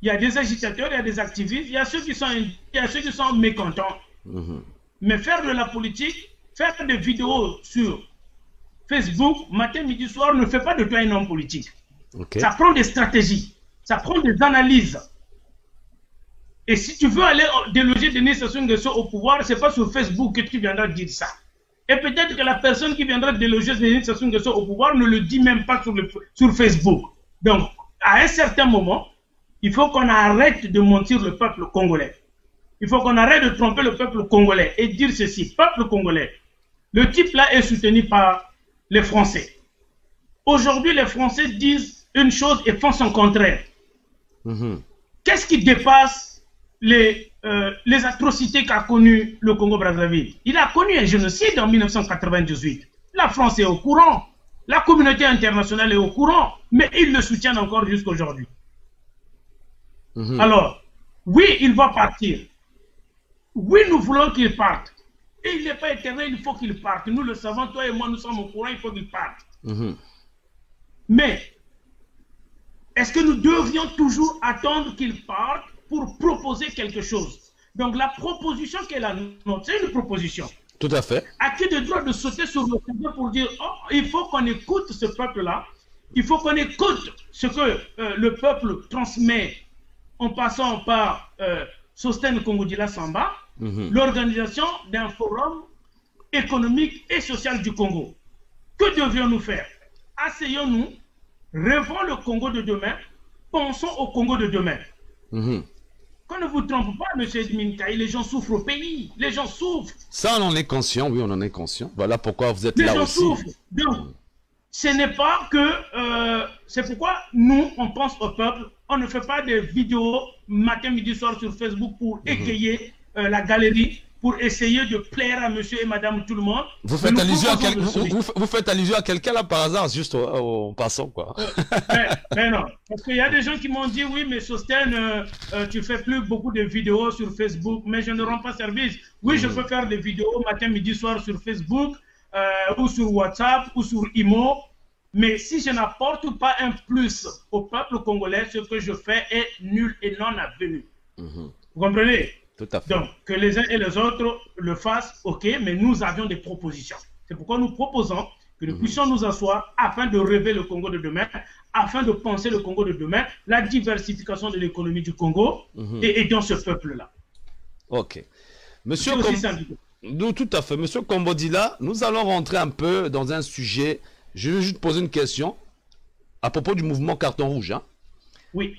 S4: il y a des agitateurs, il y a des activistes, il y a ceux qui sont mécontents. Mais faire de la politique, faire des vidéos sur Facebook, matin, midi, soir, ne fait pas de toi un homme politique. Ça prend des stratégies, ça prend des analyses. Et si tu veux aller déloger Denis Sassou Nguesso au pouvoir, ce n'est pas sur Facebook que tu viendras dire ça. Et peut-être que la personne qui viendra déloger Denis Sassou Nguesso au pouvoir ne le dit même pas sur Facebook. Donc, à un certain moment, il faut qu'on arrête de mentir le peuple congolais. Il faut qu'on arrête de tromper le peuple congolais et dire ceci. Peuple congolais, le type là est soutenu par les Français. Aujourd'hui, les Français disent une chose et font son contraire. Qu'est-ce qui dépasse les atrocités qu'a connu le Congo-Brazzaville? Il a connu un génocide en 1998. La France est au courant. La communauté internationale est au courant. Mais ils le soutiennent encore jusqu'à aujourd'hui. Alors, oui, il va partir. Oui, nous voulons qu'il parte. Et il n'est pas éternel, il faut qu'il parte. Nous le savons, toi et moi, nous sommes au courant, il faut qu'il parte. Mais, est-ce que nous devions toujours attendre qu'il parte pour proposer quelque chose? Donc, la proposition qu'elle a nôtre, c'est une proposition.
S5: Tout à fait.
S4: À qui de droit de sauter sur le sujet pour dire, oh, il faut qu'on écoute ce peuple-là, il faut qu'on écoute ce que le peuple transmet en passant par Sostène Congo-Dila Samba, l'organisation d'un forum économique et social du Congo. Que devions-nous faire? Asseyons-nous, rêvons le Congo de demain, pensons au Congo de demain. Qu'on ne vous trompe pas, M. Edmin Kayi, les gens souffrent au pays, les gens souffrent.
S5: Ça, on en est conscient, oui, on en est conscient. Voilà pourquoi vous êtes là aussi.
S4: Les gens souffrent. Donc, ce n'est pas que... c'est pourquoi nous, on pense au peuple, on ne fait pas des vidéos matin, midi, soir sur Facebook pour égayer la galerie, pour essayer de plaire à monsieur et madame tout le monde.
S5: Vous faites allusion à quelqu'un là par hasard, juste en passant quoi.
S4: Mais non, parce qu'il y a des gens qui m'ont dit oui, mais Sostène, tu fais plus beaucoup de vidéos sur Facebook, mais je ne rends pas service. Oui, je peux faire des vidéos matin, midi, soir sur Facebook, ou sur WhatsApp, ou sur Imo. Mais si je n'apporte pas un plus au peuple congolais, ce que je fais est nul et non avenu. Vous comprenez?
S5: Tout à fait.
S4: Donc, que les uns et les autres le fassent, ok, mais nous avions des propositions. C'est pourquoi nous proposons que nous puissions nous asseoir afin de rêver le Congo de demain, afin de penser le Congo de demain, la diversification de l'économie du Congo et dans ce peuple-là.
S5: Ok. Monsieur tout à fait. Monsieur Kombodila, nous allons rentrer un peu dans un sujet. Je vais juste poser une question à propos du mouvement Carton Rouge. Hein.
S4: Oui.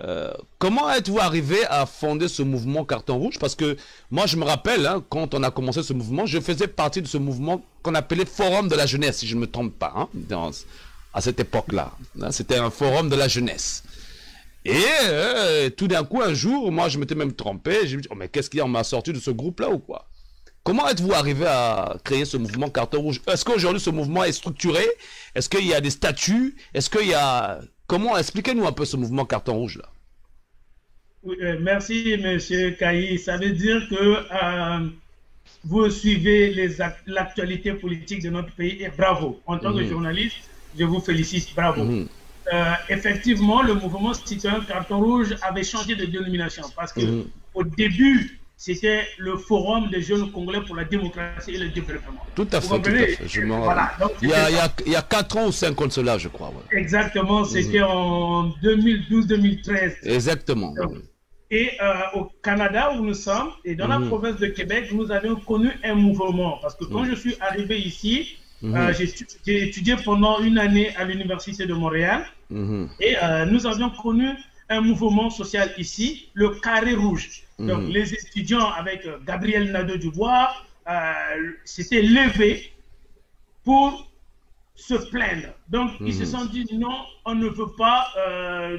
S5: Comment êtes-vous arrivé à fonder ce mouvement Carton Rouge? Parce que moi, je me rappelle, hein, quand on a commencé ce mouvement, je faisais partie de ce mouvement qu'on appelait Forum de la jeunesse, si je ne me trompe pas, hein, à cette époque-là. Hein, c'était un forum de la jeunesse. Et tout d'un coup, un jour, moi, je m'étais même trompé. Je me dis, oh, mais qu'est-ce qu'il y a? On m'a sorti de ce groupe-là ou quoi? Comment êtes-vous arrivé à créer ce mouvement Carton Rouge? Est-ce qu'aujourd'hui, ce mouvement est structuré? Est-ce qu'il y a des statuts? Est-ce qu'il y a... Comment? Expliquez-nous un peu ce mouvement Carton Rouge là.
S4: Oui, merci Monsieur Kayi. Ça veut dire que vous suivez l'actualité politique de notre pays et bravo. En tant que journaliste, je vous félicite, bravo. Effectivement, le mouvement citoyen Carton Rouge avait changé de dénomination parce que au début, c'était le Forum des jeunes Congolais pour la démocratie et le développement.
S5: Tout à fait, tout à fait. Voilà, donc, il y a 4 ans ou 5 ans de cela, je crois. Ouais.
S4: Exactement, c'était en 2012-2013.
S5: Exactement.
S4: Donc, et au Canada où nous sommes, et dans la province de Québec, nous avions connu un mouvement. Parce que quand je suis arrivé ici, j'ai étudié pendant une année à l'Université de Montréal. Et nous avions connu un mouvement social ici, le Carré Rouge. Donc les étudiants avec Gabriel Nadeau-Dubois s'étaient levés pour se plaindre. Donc ils se sont dit non, on ne veut pas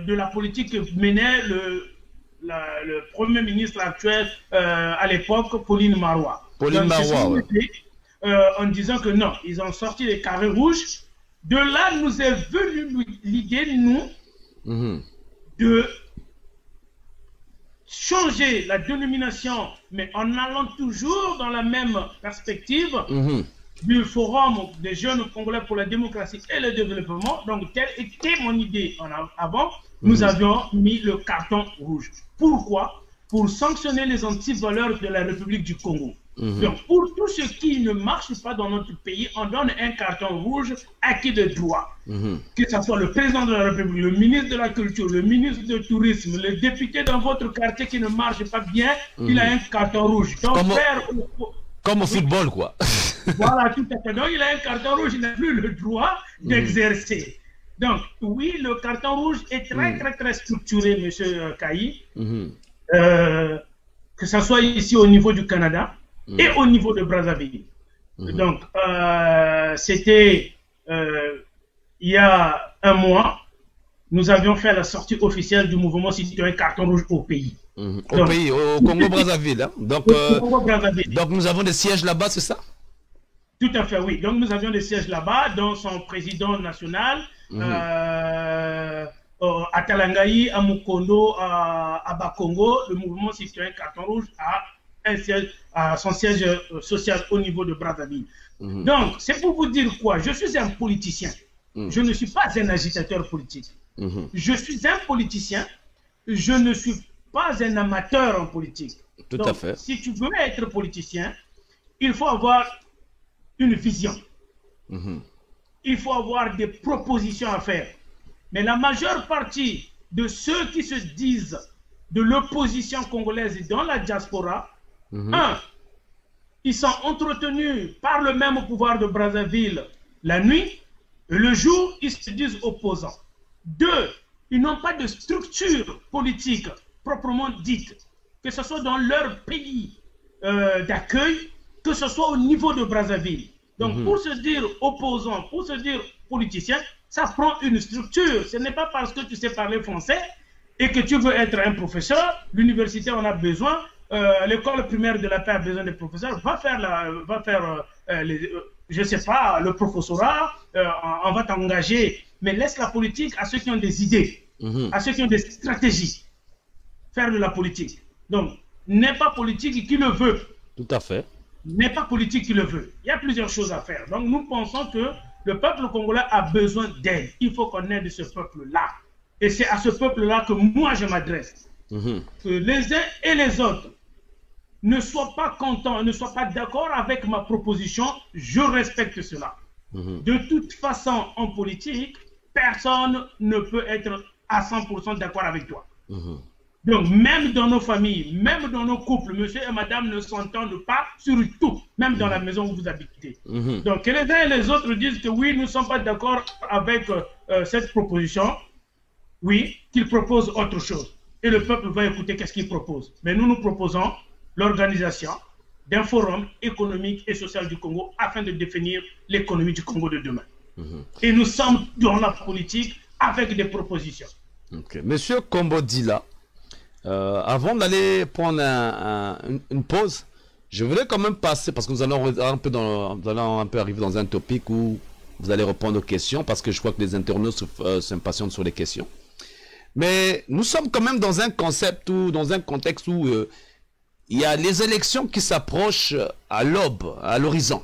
S4: de la politique que menait le Premier ministre actuel à l'époque, Pauline Marois.
S5: Pauline Marois, ouais.
S4: En disant que non, ils ont sorti les carrés rouges. De là, nous est venue l'idée, nous, de changer la dénomination, mais en allant toujours dans la même perspective du Forum des jeunes Congolais pour la démocratie et le développement. Donc, telle était mon idée avant. Nous avions mis le carton rouge. Pourquoi? Pour sanctionner les antivaleurs de la République du Congo. Donc, pour tout ce qui ne marche pas dans notre pays, on donne un carton rouge acquis de droit. Que ce soit le président de la République, le ministre de la Culture, le ministre du Tourisme, le député dans votre quartier qui ne marche pas bien, il a un carton rouge. Donc,
S5: comme au football, quoi.
S4: Voilà, tout à fait. Donc, il a un carton rouge, il n'a plus le droit d'exercer. Donc, oui, le carton rouge est très structuré, monsieur Kayi. Que ce soit ici au niveau du Canada et au niveau de Brazzaville. Donc, c'était il y a un mois, nous avions fait la sortie officielle du mouvement citoyen Carton Rouge au pays.
S5: Au Congo-Brazzaville. Hein? Donc, donc, nous avons des sièges là-bas, c'est ça?
S4: Tout à fait, oui. Donc, nous avions des sièges là-bas, dont son président national, à Talangaï, à Mukondo, à Bakongo, le mouvement citoyen Carton Rouge a son siège social au niveau de Brazzaville. Donc, c'est pour vous dire quoi? Je suis un politicien. Je ne suis pas un agitateur politique. Je suis un politicien. Je ne suis pas un amateur en politique.
S5: Tout
S4: Donc,
S5: à fait.
S4: Si tu veux être politicien, il faut avoir une vision. Il faut avoir des propositions à faire. Mais la majeure partie de ceux qui se disent de l'opposition congolaise dans la diaspora, un, ils sont entretenus par le même pouvoir de Brazzaville la nuit, et le jour, ils se disent opposants. Deux, ils n'ont pas de structure politique proprement dite, que ce soit dans leur pays d'accueil, que ce soit au niveau de Brazzaville. Donc, pour se dire opposant, pour se dire politicien, ça prend une structure. Ce n'est pas parce que tu sais parler français et que tu veux être un professeur. L'université en a besoin. L'école primaire de la paix a besoin des professeurs. Va faire je sais pas, le professorat. On va t'engager. Mais laisse la politique à ceux qui ont des idées, à ceux qui ont des stratégies. Faire de la politique. Donc, n'est pas politique qui le veut.
S5: Tout à fait.
S4: N'est pas politique qui le veut. Il y a plusieurs choses à faire. Donc, nous pensons que le peuple congolais a besoin d'aide. Il faut qu'on aide ce peuple-là. Et c'est à ce peuple-là que moi je m'adresse. Que les uns et les autres ne soient pas contents, ne soient pas d'accord avec ma proposition, je respecte cela. De toute façon, en politique, personne ne peut être à 100% d'accord avec toi. Donc, même dans nos familles, même dans nos couples, monsieur et madame ne s'entendent pas sur tout, même dans la maison où vous habitez. Donc, que les uns et les autres disent que oui, nous ne sommes pas d'accord avec cette proposition, oui, qu'ils proposent autre chose. Et le peuple va écouter qu'est-ce qu'ils proposent. Mais nous proposons l'organisation d'un forum économique et social du Congo afin de définir l'économie du Congo de demain. Et nous sommes dans la politique avec des propositions.
S5: Monsieur Kombodila, avant d'aller prendre une pause, je voulais quand même passer, parce que nous allons un peu arriver dans un topic où vous allez répondre aux questions, parce que je crois que les internautes s'impatientent sur les questions. Mais nous sommes quand même dans un concept ou dans un contexte où il y a les élections qui s'approchent à l'aube, à l'horizon.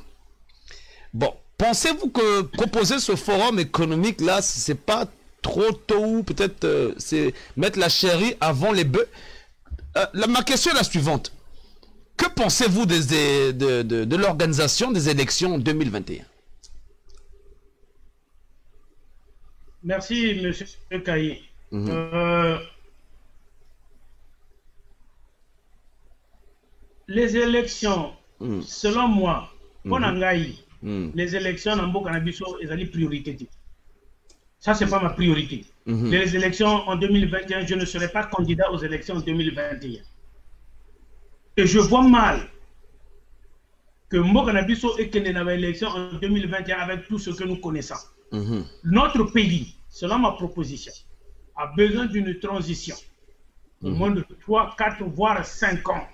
S5: Bon, pensez-vous que proposer ce forum économique là, c'est pas trop tôt, peut-être c'est mettre la chérie avant les bœufs? Ma question est la suivante. Que pensez-vous de l'organisation des élections 2021?
S4: Merci, monsieur Kayi. Les élections, selon moi, les élections dans le cannabis sont des priorités. Ça, ce n'est pas ma priorité. Les élections en 2021, je ne serai pas candidat aux élections en 2021. Et je vois mal que Mbokanabiso et Kenenaba élection en 2021 avec tout ce que nous connaissons. Notre pays, selon ma proposition, a besoin d'une transition. Au moins de 3, 4, voire 5 ans.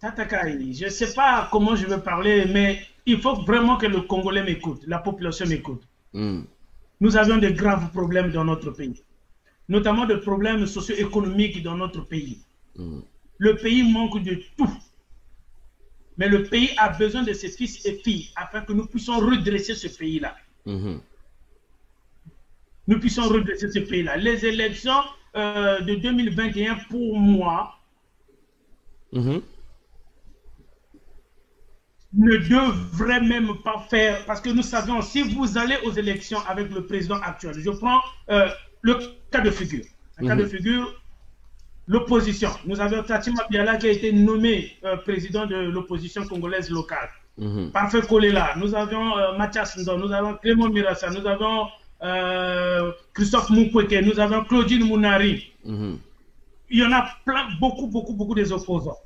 S4: Tatakai, je ne sais pas comment je vais parler, mais il faut vraiment que le Congolais m'écoute, la population m'écoute. Nous avions de graves problèmes dans notre pays, notamment des problèmes socio-économiques dans notre pays. Le pays manque de tout. Mais le pays a besoin de ses fils et filles afin que nous puissions redresser ce pays-là. Nous puissions redresser ce pays-là. Les élections de 2021, pour moi, ne devraient même pas faire, parce que nous savons, si vous allez aux élections avec le président actuel, je prends le cas de figure. Un cas de figure, l'opposition. Nous avons Tatima Biala qui a été nommé président de l'opposition congolaise locale. Parfait Kolela. Nous avons Mathias Ndon, nous avons Clément Mirassa, nous avons Christophe Moukweke, nous avons Claudine Mounari. Il y en a plein, beaucoup des opposants.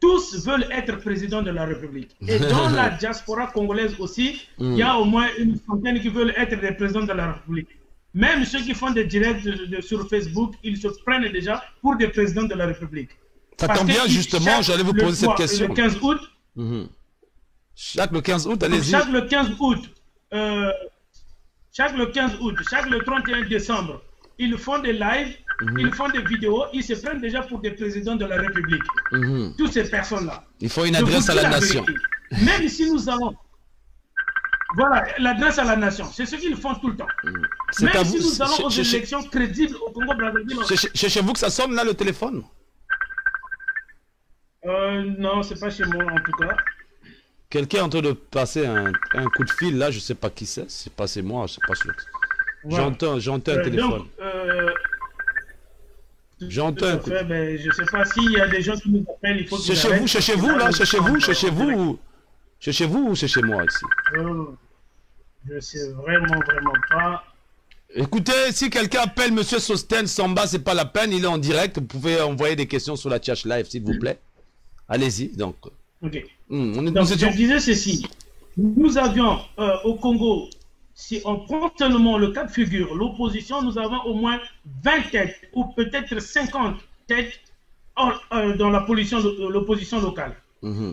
S4: Tous veulent être président de la République. Et dans la diaspora congolaise aussi, il y a au moins une centaine qui veulent être des présidents de la République. Même ceux qui font des directs sur Facebook, ils se prennent déjà pour des présidents de la République.
S5: Ça tombe bien, justement, j'allais vous poser cette question.
S4: Le 15 août.
S5: Chaque le 15 août, allez-y.
S4: Chaque le 15 août, chaque le 31 décembre, ils font des lives, ils font des vidéos, ils se prennent déjà pour des présidents de la République. Toutes ces personnes-là.
S5: Il faut une adresse à la nation.
S4: Même si nous avons... Voilà, l'adresse à la nation. C'est ce qu'ils font tout le temps. Même si nous allons aux élections crédibles au Congo-Brazzaville...
S5: C'est chez vous que ça sonne, là, le téléphone?
S4: Non, c'est pas chez moi, en tout cas.
S5: Quelqu'un est en train de passer un coup de fil, là, je sais pas qui c'est. C'est pas moi, c'est pas sûr. Voilà. J'entends un téléphone. J'entends un coup de fil.
S4: Ben, je sais pas s'il y a des gens qui nous appellent, il faut que...
S5: C'est chez vous, c'est chez vous, là? C'est chez vous C'est chez vous ou c'est chez moi, ici?
S4: Je sais vraiment pas.
S5: Écoutez, si quelqu'un appelle Monsieur Sosten Samba, c'est pas la peine, il est en direct. Vous pouvez envoyer des questions sur la chat live, s'il vous plaît. Allez-y, donc.
S4: Ok. Donc, je disais ceci. Nous avions au Congo, si on prend seulement le cas de figure, l'opposition, nous avons au moins 20 têtes, ou peut-être 50 têtes dans l'opposition locale.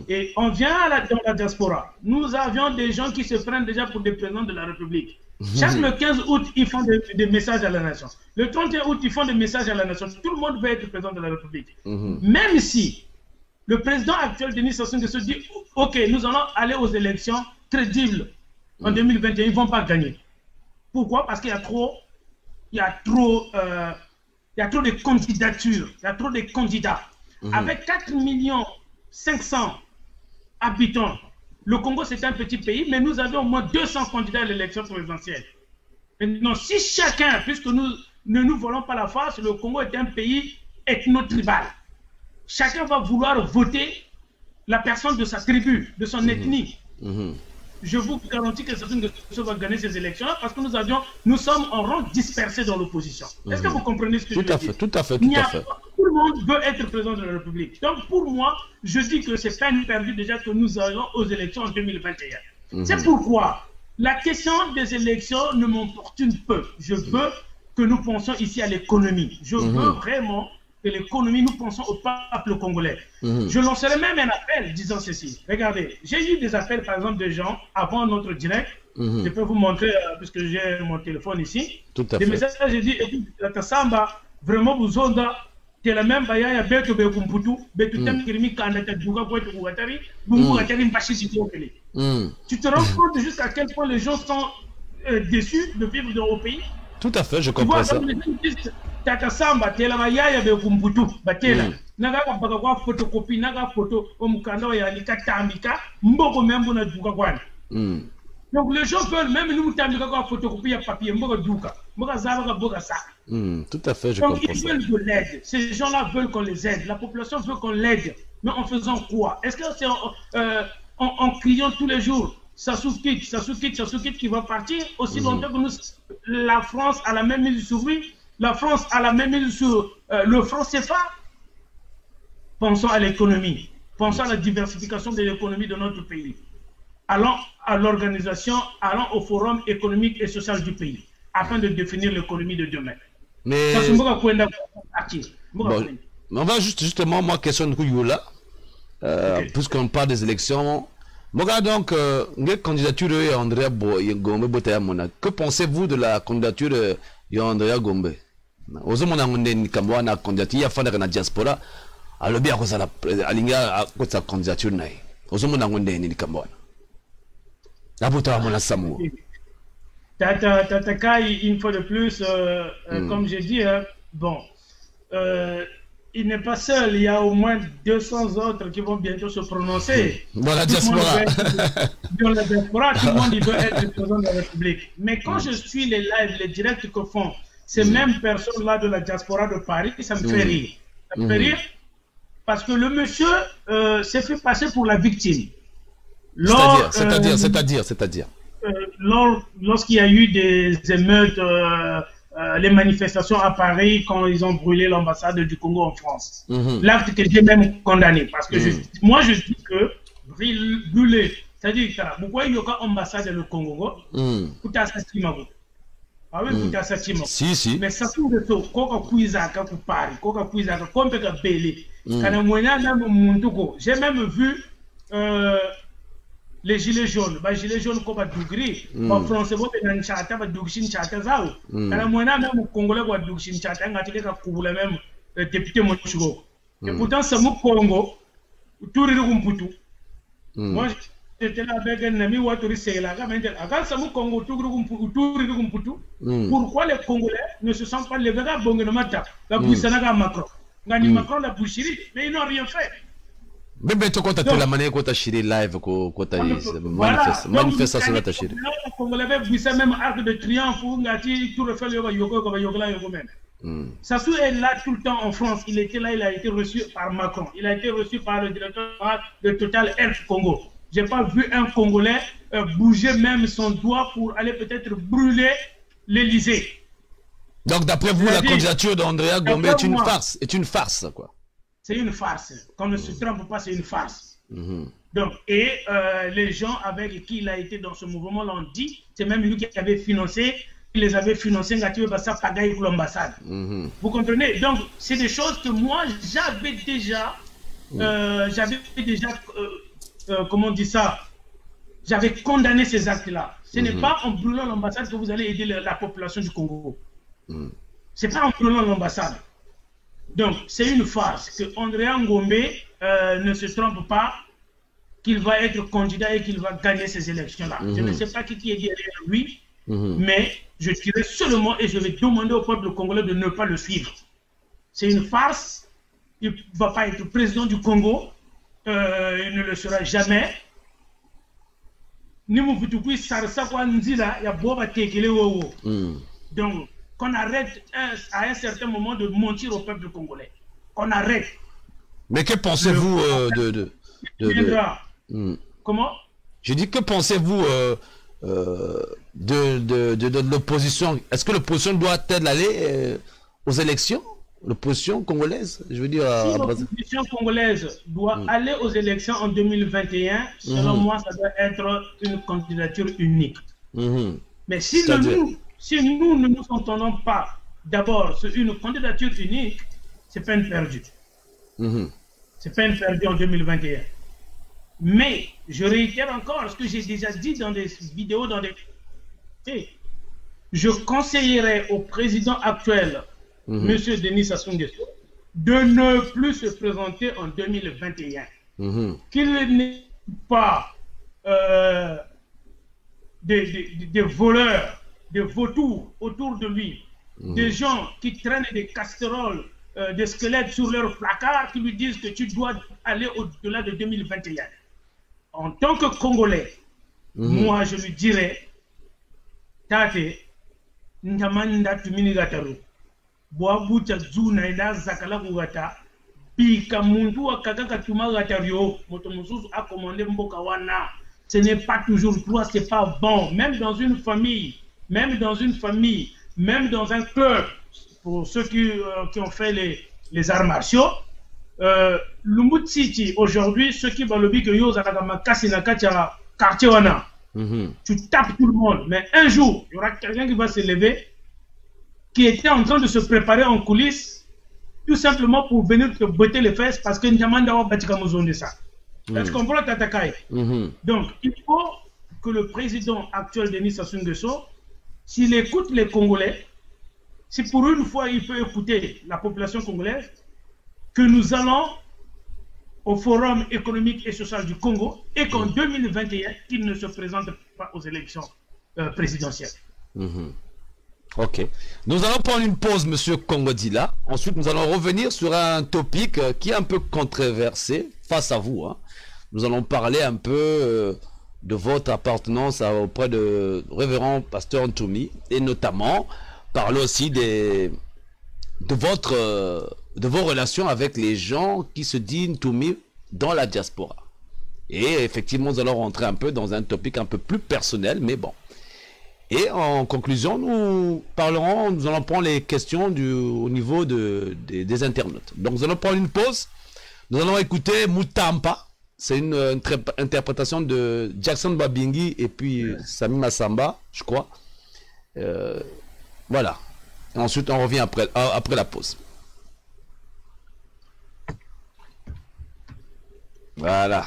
S4: Et on vient dans la diaspora. Nous avions des gens qui se prennent déjà pour des présidents de la République. Chaque le 15 août, ils font des messages à la nation. Le 31 août, ils font des messages à la nation. Tout le monde veut être président de la République. Même si le président actuel, Denis Sassou Nguesso, dit « Ok, nous allons aller aux élections crédibles en 2021, ils ne vont pas gagner. » Pourquoi? Parce qu'il y a trop de candidatures, il y a trop de candidats. Avec 4 500 000 habitants, le Congo c'est un petit pays, mais nous avons au moins 200 candidats à l'élection présidentielle. Maintenant, si chacun, puisque nous ne nous volons pas la face, le Congo est un pays ethno-tribal. Chacun va vouloir voter la personne de sa tribu, de son ethnie. Je vous garantis que Sassou Nguesso va gagner ces élections parce que nous sommes en rang dispersé dans l'opposition. Est-ce que vous comprenez ce que je veux dire?
S5: Tout à fait.
S4: Tout le monde veut être président de la République. Donc pour moi, je dis que c'est peine perdue déjà que nous allons aux élections en 2021. C'est pourquoi la question des élections ne m'importune peu. Je veux que nous pensions ici à l'économie. Je veux vraiment que l'économie, nous pensons au peuple congolais. Je lancerai même un appel disant ceci. Regardez, j'ai eu des appels par exemple de gens avant notre direct. Je peux vous montrer, puisque j'ai mon téléphone ici.
S5: Tout à
S4: des
S5: fait.
S4: messages, j'ai dit, écoute, la Samba, vraiment, vous onda, t'es la même, il y a Beto Bekumputu, Beto Temkirimi, Kandata Duga, Boeto Ouatari, Bungu Atari, Mbashi, Sitokele. Tu te rends compte jusqu'à quel point les gens sont déçus de vivre dans le pays?
S5: Tout à fait, je comprends ça.
S4: Tata Samba, tela mayaya be kumbutu, batela. Naga baka kwa photocopie, naga photo, omukanda ya likatambika, mboko membo na duka kwana. Donc les gens veulent même nous tambika kwa photocopie ya papier, mboko duka. Mboko zaba boka sa.
S5: Tout à fait, je
S4: Donc
S5: comprends
S4: ils
S5: ça.
S4: veulent de l'aide. Ces gens-là veulent qu'on les aide. La population veut qu'on l'aide. Mais en faisant quoi? Est-ce que c'est en criant tous les jours? Sassou quitte qui va partir aussi longtemps que nous, la France a la même mise sur lui, la France a la même mise sur le franc CFA. Pensons à l'économie, pensons à la diversification de l'économie de notre pays. Allons à l'organisation, allons au forum économique et social du pays, afin de définir l'économie de demain.
S5: Mais
S4: Bon,
S5: on va justement, moi, question de Youla, puisqu'on parle des élections. Moi, donc, candidature de Andrea Gombe Botayamona. Que pensez-vous de la candidature de Andrea Gombe? Aux hommes, on a une candidature, il y a fait la diaspora. Alors, bien, on a aligné sa candidature. Aux hommes, on a une candidature. La Botayamona Samu.
S4: Tata Kai, une fois de plus, comme j'ai dit, bon. Il n'est pas seul, il y a au moins 200 autres qui vont bientôt se prononcer.
S5: Dans la diaspora.
S4: Dans la diaspora, tout le monde il veut être le président de la République. Mais quand je suis les lives, les directs que font ces mêmes personnes-là de la diaspora de Paris, ça me fait rire. Ça me fait rire parce que le monsieur s'est fait passer pour la victime.
S5: C'est-à-dire.
S4: Lorsqu'il y a eu des émeutes, les manifestations à Paris quand ils ont brûlé l'ambassade du Congo en France. L'acte que j'ai même condamné. Parce que moi, je dis que brûler, c'est-à-dire que pourquoi il y a une ambassade du Congo, pour t'assassiner. Ah oui, pour t'assassiner.
S5: Si.
S4: Mais ça se trouve que Coca Cuisaka pour Paris, Coca Cuisaka, comme Peka Bélé. J'ai même vu les gilets jaunes, les gilets jaunes comme Dougri, les Français vont être chata, Dougchin chata zao. Alors moi même Congolais vont Dougchin chata, ngatika ka kubula même député Mochugo. Et pourtant c'est mon Congo, tout le Rumputu. Moi j'étais là avec un ami Waturi Sela, quand c'est mon Congo, tout le Rumputu. Pourquoi les Congolais ne se sentent pas les vrais bongenamata, la Boussanaga Macron, Gani Macron la boucherie, mais ils n'ont rien fait.
S5: Mais tu as la manière que tu as chiré live, que tu as manifestation de ta chiré.
S4: On avait vu ça même arc de triomphe, tout refait le yoga. Sassou est là tout le temps en France. Il était là, il a été reçu par Macron. Il a été reçu par le directeur de Total Elf Congo. Je n'ai pas vu un Congolais bouger même son doigt pour aller peut-être brûler l'Élysée. Donc d'après vous, la candidature d'Andrea Gombe est une farce, quoi. C'est une farce. Qu'on ne se trompe pas, c'est une farce. Donc, et les gens avec qui il a été dans ce mouvement l'ont dit, c'est même lui qui avait financé, il les avait financés, ça pagaille pour l'ambassade. Vous comprenez? Donc, c'est des choses que moi, j'avais déjà, comment on dit ça? J'avais condamné ces actes-là. Ce n'est pas en brûlant l'ambassade que vous allez aider la population du Congo. Ce n'est pas en brûlant l'ambassade. Donc, c'est une farce que Andrea Gombe ne se trompe pas qu'il va être candidat et qu'il va gagner ces élections-là. Je ne sais pas qui est derrière lui, mais je dirais seulement et je vais demander au peuple congolais de ne pas le suivre. C'est une farce il ne va pas être président du Congo, il ne le sera jamais. Donc, qu'on arrête à un certain moment de mentir au peuple congolais. Qu'on arrête.
S5: Mais que pensez-vous
S4: Comment?
S5: Je dis, que pensez-vous de l'opposition? Est-ce que l'opposition doit-elle aller aux élections? L'opposition congolaise, je veux dire.
S4: Si l'opposition congolaise doit aller aux élections en 2021, selon moi, ça doit être une candidature unique. Mais si nous ne nous entendons pas d'abord sur une candidature unique, c'est peine perdue. C'est peine perdue en 2021. Mais je réitère encore ce que j'ai déjà dit dans des vidéos, je conseillerais au président actuel, M. Denis Sassou Nguesso, de ne plus se présenter en 2021. Qu'il n'ait pas des voleurs, des vautours autour de lui, des gens qui traînent des casseroles, des squelettes sur leur placard, qui lui disent que tu dois aller au-delà de 2021. En tant que Congolais, moi je lui dirais, Tate, Ndamanda Tumini-Gataru, Boabuta Zuna ina Zakala Kugata, Bika Mundu wa Kakaka Tuma-Gatario, Motomusus a commandé Mbokawana. Ce n'est pas toujours toi, c'est pas bon. Même dans une famille, même dans un club, pour ceux qui ont fait les arts martiaux, Lumut City, aujourd'hui, ceux qui veulent le que yo Zakama Kasinaka quartier wana. Tu tapes tout le monde, mais un jour, il y aura quelqu'un qui va se lever, qui était en train de se préparer en coulisses, tout simplement pour venir te botter les fesses parce que Ndamanda wa Batika Mozon de ça. Est-ce qu'on peut t'attaquer? Donc, il faut que le président actuel Denis Sassou Nguesso, s'il écoute les Congolais, si pour une fois il peut écouter la population congolaise, que nous allons au Forum économique et social du Congo et qu'en 2021, il ne se présente pas aux élections présidentielles.
S5: Ok. Nous allons prendre une pause, monsieur Kongodila. Ensuite, nous allons revenir sur un topic qui est un peu controversé face à vous. Nous allons parler un peu de votre appartenance auprès de révérend pasteur Ntoumi et notamment parler aussi de vos relations avec les gens qui se disent Ntoumi dans la diaspora. Et effectivement, nous allons rentrer un peu dans un topic un peu plus personnel, mais bon. Et en conclusion, nous allons prendre les questions au niveau des internautes. Donc nous allons prendre une pause. Nous allons écouter Mutampa. C'est une interprétation de Jackson Babingi et puis Sami Massamba, je crois. Voilà. Et ensuite, on revient après la pause. Voilà.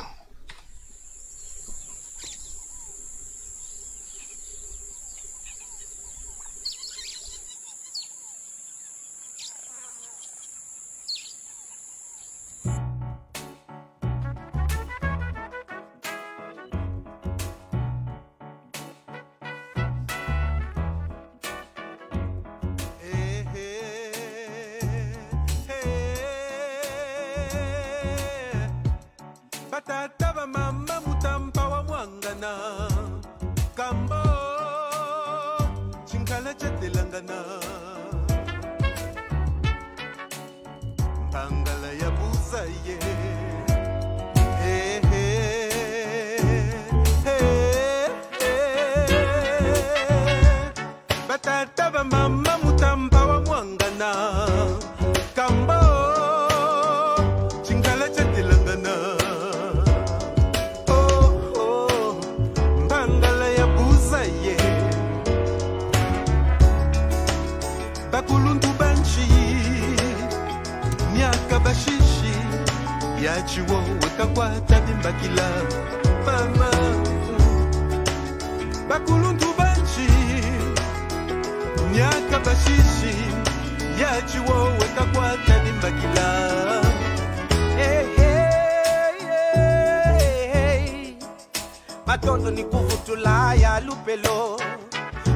S6: Matondo ni kuvutula ya lupelo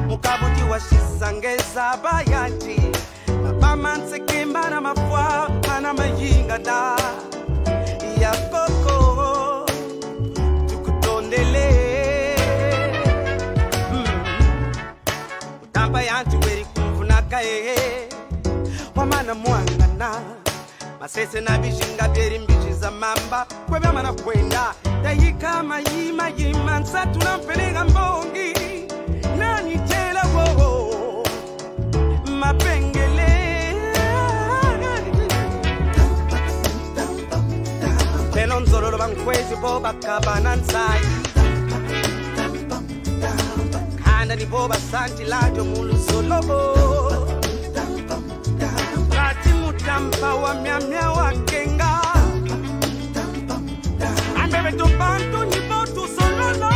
S6: Mukabuti wa shisange zabayati Baba manse kimba na mafwa na mayinga na ya koko tukutondele utampa yantu weri kumfunaka wamana mwangana masese na bishinga byeri mbichi za mamba kwebya na kwenda tayika mayima yima nsatu na mpelega mbongi nani tela wo mapengele telo nzolo bankwezi boba kabana nsai kanda ni boba santi lajo mulu solo kati mutampa wa miamia wa kenga ambebe to bantu ni botu solo no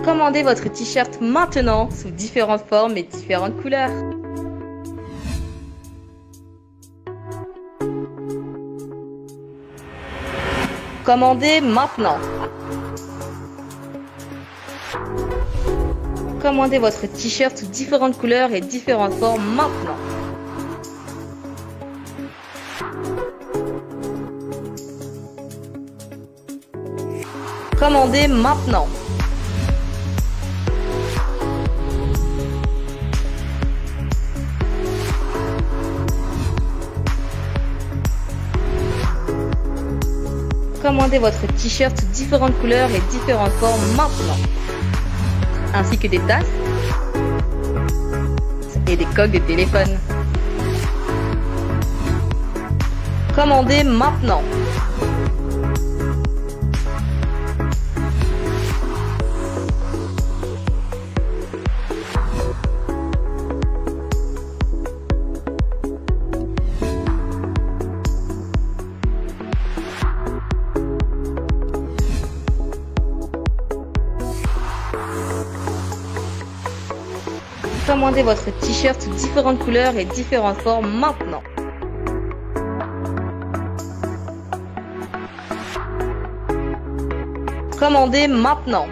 S7: Commandez votre t-shirt maintenant sous différentes formes et différentes couleurs. Commandez maintenant. Commandez votre t-shirt sous différentes couleurs et différentes formes maintenant. Commandez maintenant. Commandez votre t-shirt sous différentes couleurs et différentes formes maintenant. Ainsi que des tasses et des coques de téléphone. Commandez maintenant. Commandez votre t-shirt sous différentes couleurs et différentes formes maintenant. Commandez maintenant.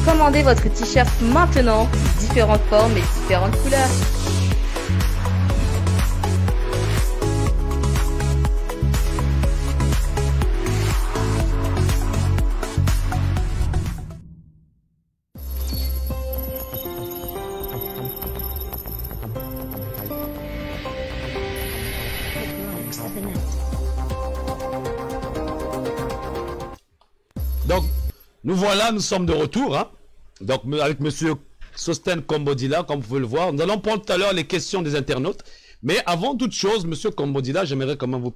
S7: Commandez votre t-shirt maintenant sous différentes formes et différentes couleurs.
S5: Donc, nous voilà, nous sommes de retour. Hein. Donc, avec monsieur Sosten Kombodila, comme vous pouvez le voir. Nous allons prendre tout à l'heure les questions des internautes. Mais avant toute chose, monsieur Kombodila, j'aimerais quand même vous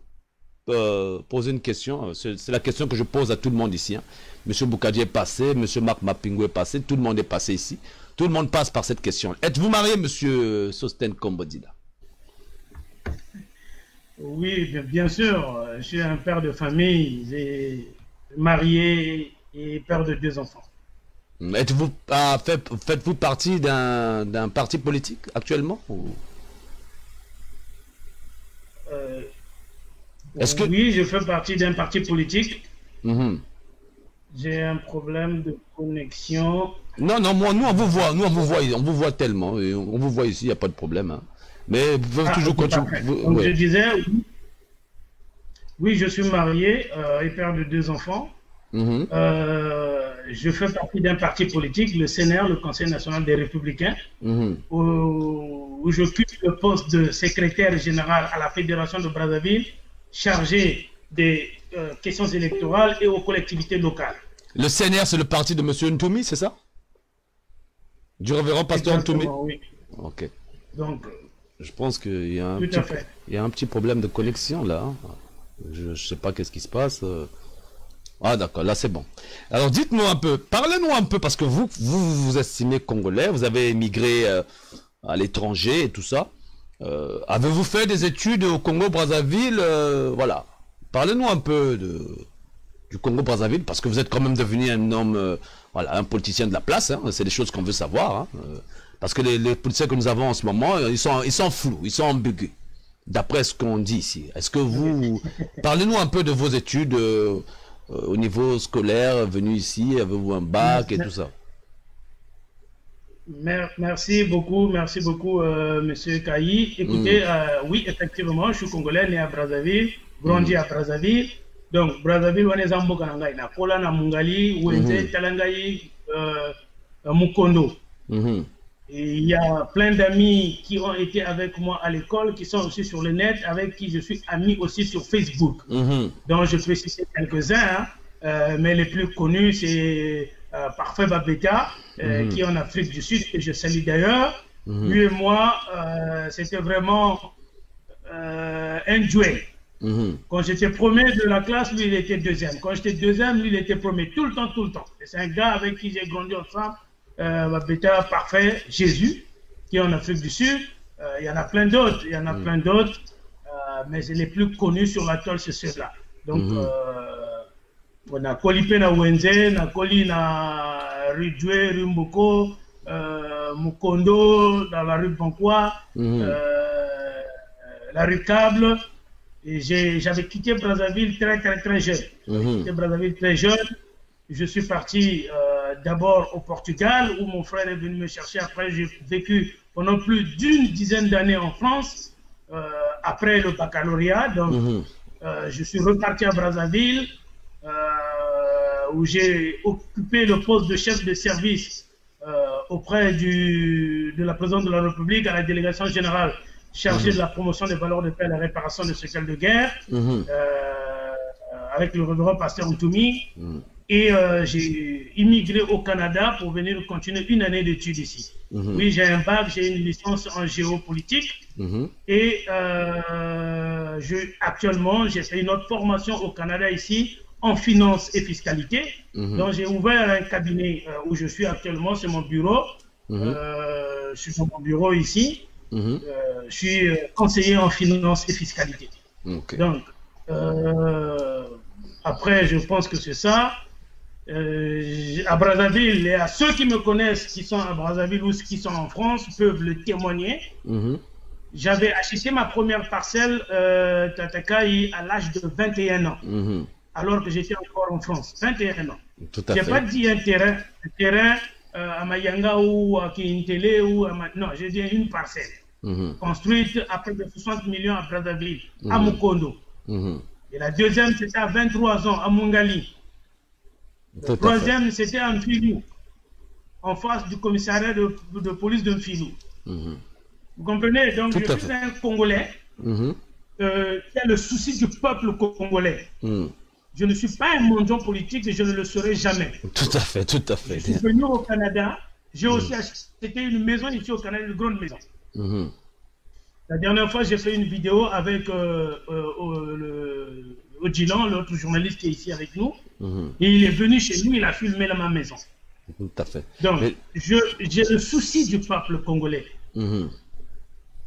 S5: poser une question. C'est la question que je pose à tout le monde ici. Hein. Monsieur Boukadji est passé, monsieur Marc Mapingo est passé, tout le monde est passé ici. Tout le monde passe par cette question. Êtes-vous marié, monsieur Sosten Kombodila?
S4: Oui, bien sûr. Je suis un père de famille, j'ai marié et père de 2 enfants.
S5: Êtes-vous faites-vous partie d'un parti politique actuellement ou...
S4: Oui, je fais partie d'un parti politique. J'ai un problème de connexion.
S5: Non, moi, nous on vous voit tellement. Et on vous voit ici, il n'y a pas de problème. Hein. Mais vous pouvez toujours continuer.
S4: Comme je disais, oui, je suis marié et père de 2 enfants. Je fais partie d'un parti politique, le CNR, le Conseil national des Républicains, où j'occupe le poste de secrétaire général à la Fédération de Brazzaville, chargé des questions électorales et aux collectivités locales.
S5: Le CNR, c'est le parti de M. Ntoumi, c'est ça? Du révérend pasteur Ntoumi?
S4: Oui.
S5: Ok.
S4: Donc,
S5: je pense qu'il y a un petit problème de connexion là. Hein. Je ne sais pas qu'est-ce qui se passe. Ah d'accord, là c'est bon. Alors dites-nous un peu, parlez-nous un peu, parce que vous estimez congolais, vous avez émigré à l'étranger et tout ça. Avez-vous fait des études au Congo-Brazzaville? Voilà. Parlez-nous un peu du Congo-Brazzaville, parce que vous êtes quand même devenu un homme, voilà, un politicien de la place. Hein, c'est des choses qu'on veut savoir. Hein, parce que les politiciens que nous avons en ce moment, ils sont flous, ils sont ambigus. D'après ce qu'on dit ici. Est-ce que vous... Parlez-nous un peu de vos études au niveau scolaire, venu ici, avez-vous un bac et tout ça?
S4: Merci beaucoup, monsieur Kayi. Écoutez, oui, effectivement, je suis congolais, né à Brazzaville, grandi à Brazzaville. Donc, Brazzaville, on est en Bokanangaï, na Kola, na Mungali, Ouenze, Talangaï, Mukondo. Et il y a plein d'amis qui ont été avec moi à l'école, qui sont aussi sur le net, avec qui je suis ami aussi sur Facebook. Donc, je peux citer quelques-uns, hein, mais les plus connus, c'est Parfait Babeta, qui est en Afrique du Sud, et je salue d'ailleurs. Lui et moi, c'était vraiment un duel. Quand j'étais premier de la classe, lui, il était deuxième. Quand j'étais deuxième, lui, il était premier. Tout le temps, tout le temps. C'est un gars avec qui j'ai grandi ensemble. Babeta, Parfait, Jésus, qui est en Afrique du Sud. Il y en a plein d'autres. Il y en a plein d'autres. Mais les plus connus sur la toile, c'est ceux-là. Donc, on a Kolipe na Wenze, na Koli na Ridjoué, Rumboko, Mukondo, dans la rue Banquois, la rue Câble. Et j'avais quitté Brazzaville très jeune. J'avais quitté Brazzaville très jeune. Je suis parti d'abord au Portugal, où mon frère est venu me chercher. Après, j'ai vécu pendant plus d'une dizaine d'années en France, après le baccalauréat. Donc, je suis reparti à Brazzaville, où j'ai occupé le poste de chef de service auprès de la présidente de la République à la délégation générale chargée de la promotion des valeurs de paix et la réparation des séquelles de guerre, avec le révérend pasteur Ntoumi. Et j'ai immigré au Canada pour venir continuer une année d'études ici. Oui, j'ai un bac, j'ai une licence en géopolitique. Et actuellement, j'ai fait une autre formation au Canada ici, en finance et fiscalité. Donc, j'ai ouvert un cabinet où je suis actuellement, c'est mon bureau. Je suis dans mon bureau ici. Je suis conseiller en finance et fiscalité. Donc, après, je pense que c'est ça. À Brazzaville, et à ceux qui me connaissent, qui sont à Brazzaville ou qui sont en France, peuvent le témoigner. J'avais acheté ma première parcelle Tatakai à l'âge de 21 ans, alors que j'étais encore en France. 21 ans. Je n'ai pas dit un terrain à Mayanga ou à Kintele ou à... Non, j'ai dit une parcelle construite à près de 60 millions à Brazzaville, à Mukondo. Et la deuxième, c'était à 23 ans, à Mungali. Le troisième, c'était à Mfilou, en face du commissariat de police de Mfilou. Vous comprenez? Donc, je suis un Congolais qui a le souci du peuple congolais. Je ne suis pas un mendiant politique et je ne le serai jamais.
S5: Tout à fait, tout à fait.
S4: Je suis venu au Canada J'ai aussi acheté une maison ici au Canada, une grande maison. La dernière fois, j'ai fait une vidéo avec Odilon, l'autre journaliste qui est ici avec nous. Et il est venu chez nous, il a filmé ma maison.
S5: Tout à fait.
S4: Donc, j'ai le souci du peuple congolais.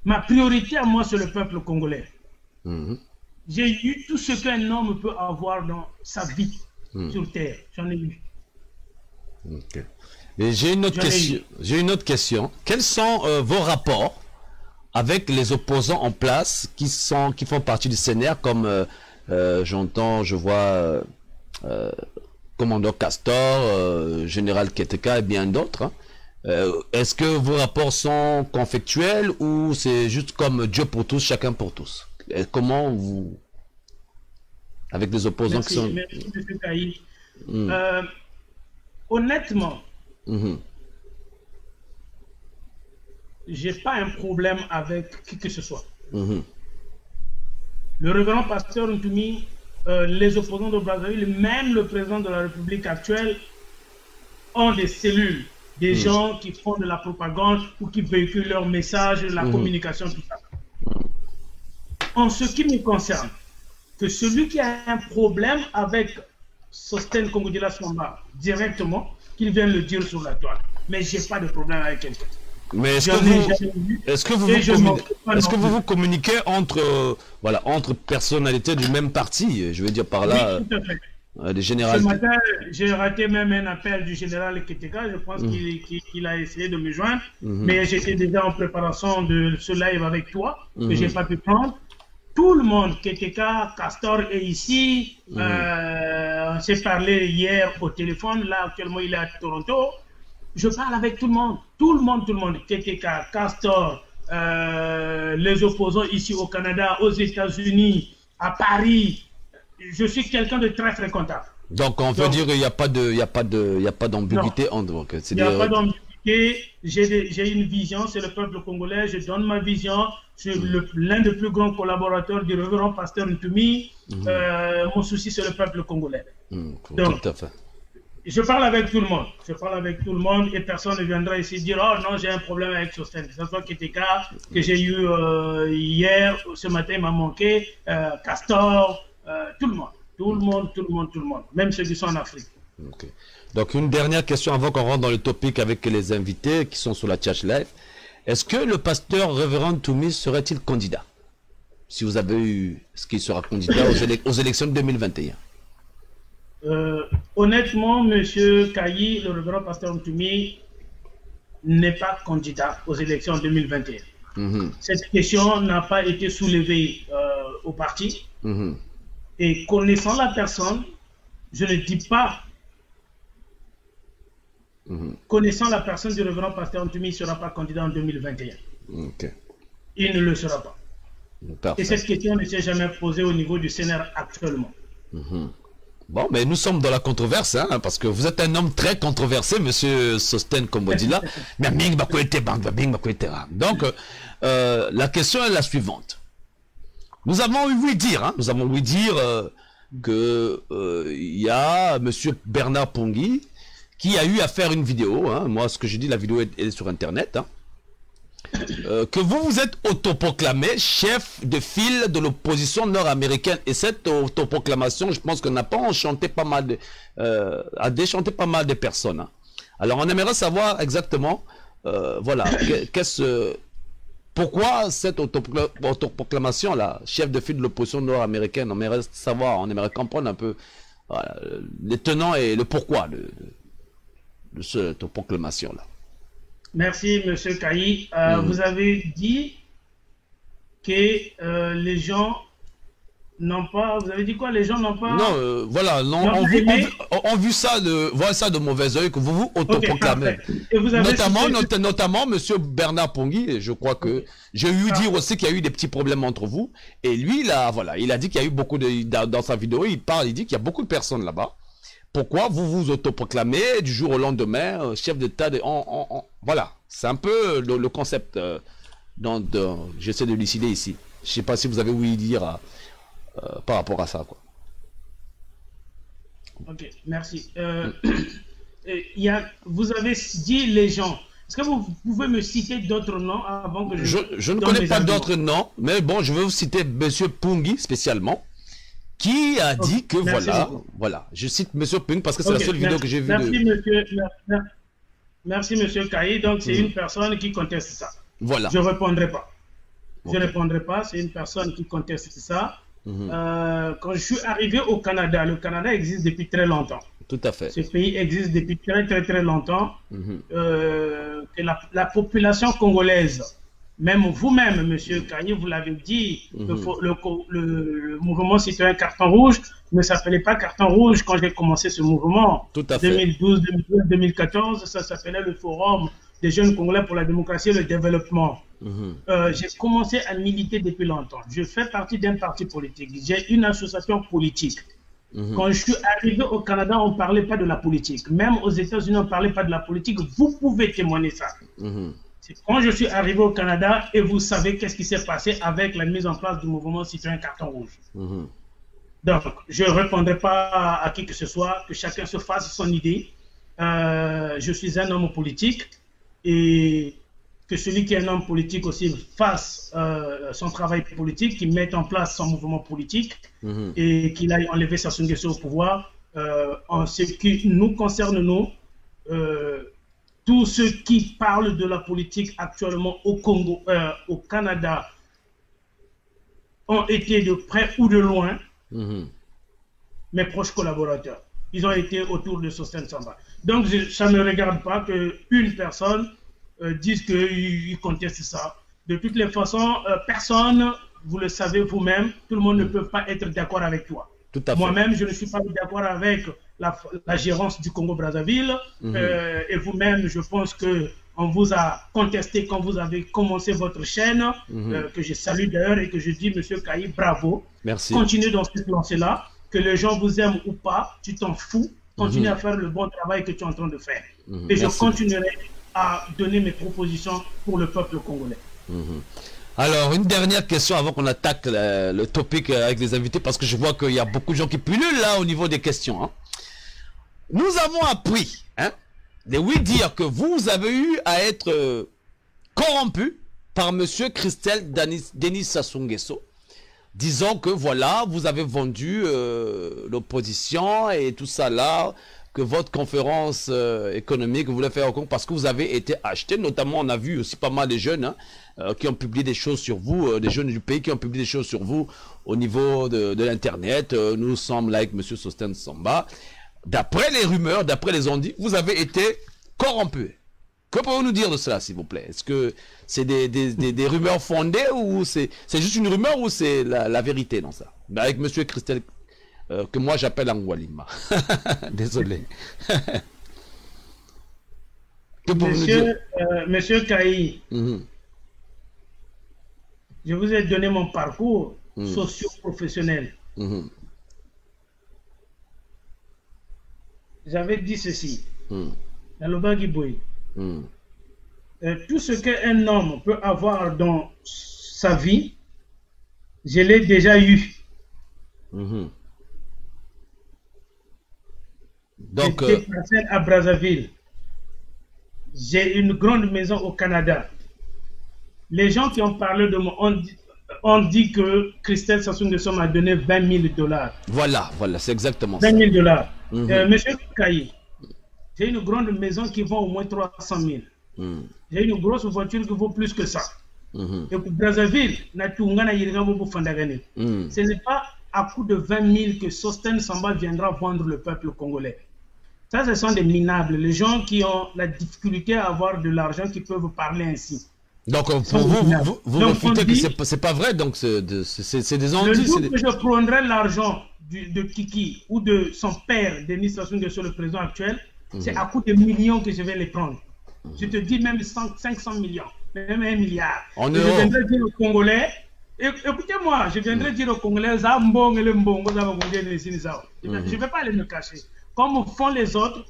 S4: Ma priorité à moi, c'est le peuple congolais. J'ai eu tout ce qu'un homme peut avoir dans sa vie sur Terre. J'en ai eu.
S5: Et j'ai une autre question. Quels sont vos rapports avec les opposants en place qui font partie du CNR, comme je vois commandant Castor, général Keteka et bien d'autres. Est-ce que vos rapports sont conflictuels ou c'est juste comme Dieu pour tous, chacun pour tous? Et comment vous... Avec des opposants qui sont...
S4: Merci, M. Kaï. Honnêtement, j'ai pas un problème avec qui que ce soit. Le révérend pasteur Ntoumi, les opposants de Brazzaville, même le président de la République actuelle, ont des cellules, des gens qui font de la propagande ou qui véhiculent leurs messages, la communication, tout ça. En ce qui me concerne, que celui qui a un problème avec Sostène Congo-Dila Swamba directement, qu'il vienne le dire sur la toile. Mais j'ai pas de problème avec quelqu'un.
S5: Mais est-ce que vous communiquez entre entre personnalités du même parti? Je veux dire par là,
S4: oui, tout à fait.
S5: Des générales.
S4: Ce matin, j'ai raté même un appel du général Keteka. Je pense qu'il a essayé de me joindre, mais j'étais déjà en préparation de ce live avec toi que j'ai pas pu prendre. Tout le monde, Keteka, Castor est ici. On s'est parlé hier au téléphone. Là, actuellement, il est à Toronto. Je parle avec tout le monde. Tout le monde. Keteka, Castor, les opposants ici au Canada, aux États-Unis, à Paris. Je suis quelqu'un de très fréquentable.
S5: Donc, on veut dire qu'il n'y a pas d'ambiguïté en donc.
S4: Il n'y a pas d'ambiguïté. J'ai une vision, c'est le peuple congolais. Je donne ma vision. Je suis l'un des plus grands collaborateurs du révérend pasteur Ntoumi. Mon souci, c'est le peuple congolais. Donc, tout à fait. Je parle avec tout le monde. Et personne ne viendra ici dire « Oh non, j'ai un problème avec Sostène ». Que ce soit Keteka, que j'ai eu hier, ce matin, il m'a manqué, Castor, tout le monde. Tout le monde. Même ceux qui sont en Afrique.
S5: Okay. Donc, une dernière question avant qu'on rentre dans le topic avec les invités qui sont sur la Church Live. Est-ce que le pasteur révérend Ntoumi serait-il candidat? Si vous avez eu ce qu'il sera candidat aux élections de 2021.
S4: Honnêtement, M. Kayi, le révérend pasteur Ntoumi, n'est pas candidat aux élections 2021. Cette question n'a pas été soulevée au parti. Et connaissant la personne, je ne dis pas, connaissant la personne du révérend pasteur Ntoumi, il ne sera pas candidat en 2021. Il ne le sera pas. Parfait. Et cette question ne s'est jamais posée au niveau du CNR actuellement.
S5: Bon, mais nous sommes dans la controverse, hein, parce que vous êtes un homme très controversé, monsieur Sostène Congo-Dila. Donc, la question est la suivante. Nous avons ouï dire, que il y a monsieur Bernard Pongui qui a eu à faire une vidéo. Moi, ce que je dis, la vidéo est sur Internet. Que vous êtes autoproclamé chef de file de l'opposition nord-américaine. Et cette autoproclamation, je pense qu'on n'a pas enchanté pas mal de, a déchanté pas mal de personnes. Alors, on aimerait savoir exactement, pourquoi cette autoproclamation-là, chef de file de l'opposition nord-américaine. On aimerait savoir, on aimerait comprendre un peu les tenants et le pourquoi de cette autoproclamation-là.
S4: Merci, M. Kayi. Vous avez dit que les gens n'ont pas... Vous avez dit quoi? Les gens n'ont pas...
S5: Non, on vu ça de mauvais oeil, que vous vous autoproclamez. Okay, notamment M. Bernard Pongui, je crois que j'ai eu dire aussi qu'il y a eu des petits problèmes entre vous. Et lui, il a dit qu'il y a eu beaucoup de... Dans sa vidéo, il dit qu'il y a beaucoup de personnes là-bas. Pourquoi vous vous autoproclamez du jour au lendemain chef d'État de... Voilà, c'est un peu le concept j'essaie de l'élucider ici. Je ne sais pas si vous avez ouï dire par rapport à ça, quoi.
S4: Ok, merci. vous avez dit les gens. Est-ce que vous pouvez me citer d'autres noms avant que
S5: je ne connais pas d'autres noms, mais bon, je vais vous citer M. Pungi spécialement, qui a dit que voilà, je cite M. Pungi parce que c'est la seule vidéo que j'ai vue.
S4: Merci, monsieur Kayi. Donc, c'est une personne qui conteste ça.
S5: Voilà.
S4: Je ne répondrai pas. Je ne répondrai pas. C'est une personne qui conteste ça. Quand je suis arrivé au Canada, le Canada existe depuis très longtemps.
S5: Tout à fait.
S4: Ce pays existe depuis très longtemps. Que la population congolaise, même vous-même, monsieur Kayi, vous l'avez dit, le mouvement citoyen Carton Rouge ne s'appelait pas Carton Rouge quand j'ai commencé ce mouvement.
S5: Tout à fait.
S4: 2012, 2012, 2014, ça s'appelait le Forum des jeunes Congolais pour la démocratie et le développement. J'ai commencé à militer depuis longtemps. Je fais partie d'un parti politique. J'ai une association politique. Quand je suis arrivé au Canada, on ne parlait pas de la politique. Même aux États-Unis, on ne parlait pas de la politique. Vous pouvez témoigner ça. C'est quand je suis arrivé au Canada et vous savez qu'est-ce qui s'est passé avec la mise en place du mouvement citoyen Carton Rouge. Donc, je ne répondrai pas à qui que ce soit, que chacun se fasse son idée. Je suis un homme politique et que celui qui est un homme politique aussi fasse son travail politique, qu'il mette en place son mouvement politique et qu'il aille enlever Sassou Nguesso au pouvoir. En ce qui nous concerne, nous, tous ceux qui parlent de la politique actuellement au Congo, au Canada, ont été de près ou de loin mes proches collaborateurs. Ils ont été autour de Sostène Samba. Donc, ça ne me regarde pas qu'une personne dise qu'il conteste ça. De toutes les façons, personne, vous le savez vous-même, tout le monde ne peut pas être d'accord avec toi. Moi-même, je ne suis pas d'accord avec la gérance du Congo-Brazzaville. Et vous-même, je pense qu'on vous a contesté quand vous avez commencé votre chaîne, que je salue d'ailleurs et que je dis, monsieur Kayi, bravo.
S5: Merci.
S4: Continuez dans cette lancée-là. Que les gens vous aiment ou pas, tu t'en fous. Continue à faire le bon travail que tu es en train de faire. Et je continuerai à donner mes propositions pour le peuple congolais.
S5: Alors, une dernière question avant qu'on attaque le topic avec les invités, parce que je vois qu'il y a beaucoup de gens qui pullulent là au niveau des questions. Nous avons appris, de oui dire que vous avez eu à être corrompu par monsieur Christelle Denis Sassou Nguesso, disant que voilà, vous avez vendu l'opposition et tout ça là, que votre conférence économique voulait faire au Congo parce que vous avez été acheté. Notamment, on a vu aussi pas mal de jeunes qui ont publié des choses sur vous, des jeunes du pays qui ont publié des choses sur vous au niveau de l'Internet. Nous sommes là avec M. Sostène Samba. D'après les rumeurs, d'après les ondits, vous avez été corrompu. Que pouvez-vous nous dire de cela, s'il vous plaît? Est-ce que c'est des rumeurs fondées ou c'est juste une rumeur ou c'est la vérité dans ça? Avec M. Christelle, que moi j'appelle Angwalima. Désolé.
S4: Monsieur Kayi, je vous ai donné mon parcours socio-professionnel. J'avais dit ceci. Dans le Bagiboui. Tout ce qu'un homme peut avoir dans sa vie, je l'ai déjà eu.
S5: Donc,
S4: j'étais parcelle à Brazzaville. J'ai une grande maison au Canada. Les gens qui ont parlé de moi ont dit que Christelle Sassou Nguesso m'a donné 20 000 $.
S5: Voilà, c'est exactement
S4: 20 000
S5: ça.
S4: $. Monsieur Kayi, j'ai une grande maison qui vaut au moins 300 000. J'ai une grosse voiture qui vaut plus que ça. Et pour Brazzaville, ce n'est pas à coup de 20 000 que Sostène Samba viendra vendre le peuple congolais. Ça, ce sont des minables, les gens qui ont la difficulté à avoir de l'argent, qui peuvent parler ainsi.
S5: Donc, pour vous refutez que c'est pas vrai, donc c'est des ondits.
S4: Le jour que je prendrai l'argent de Kiki ou de son père, Denis Sassou Nguesso, le président actuel, c'est à coup de millions que je vais les prendre. Je te dis même 500 millions, même 1 milliard. Je viendrai dire aux Congolais, écoutez-moi, je viendrai dire aux Congolais, je ne vais pas aller me cacher. Comme font les autres,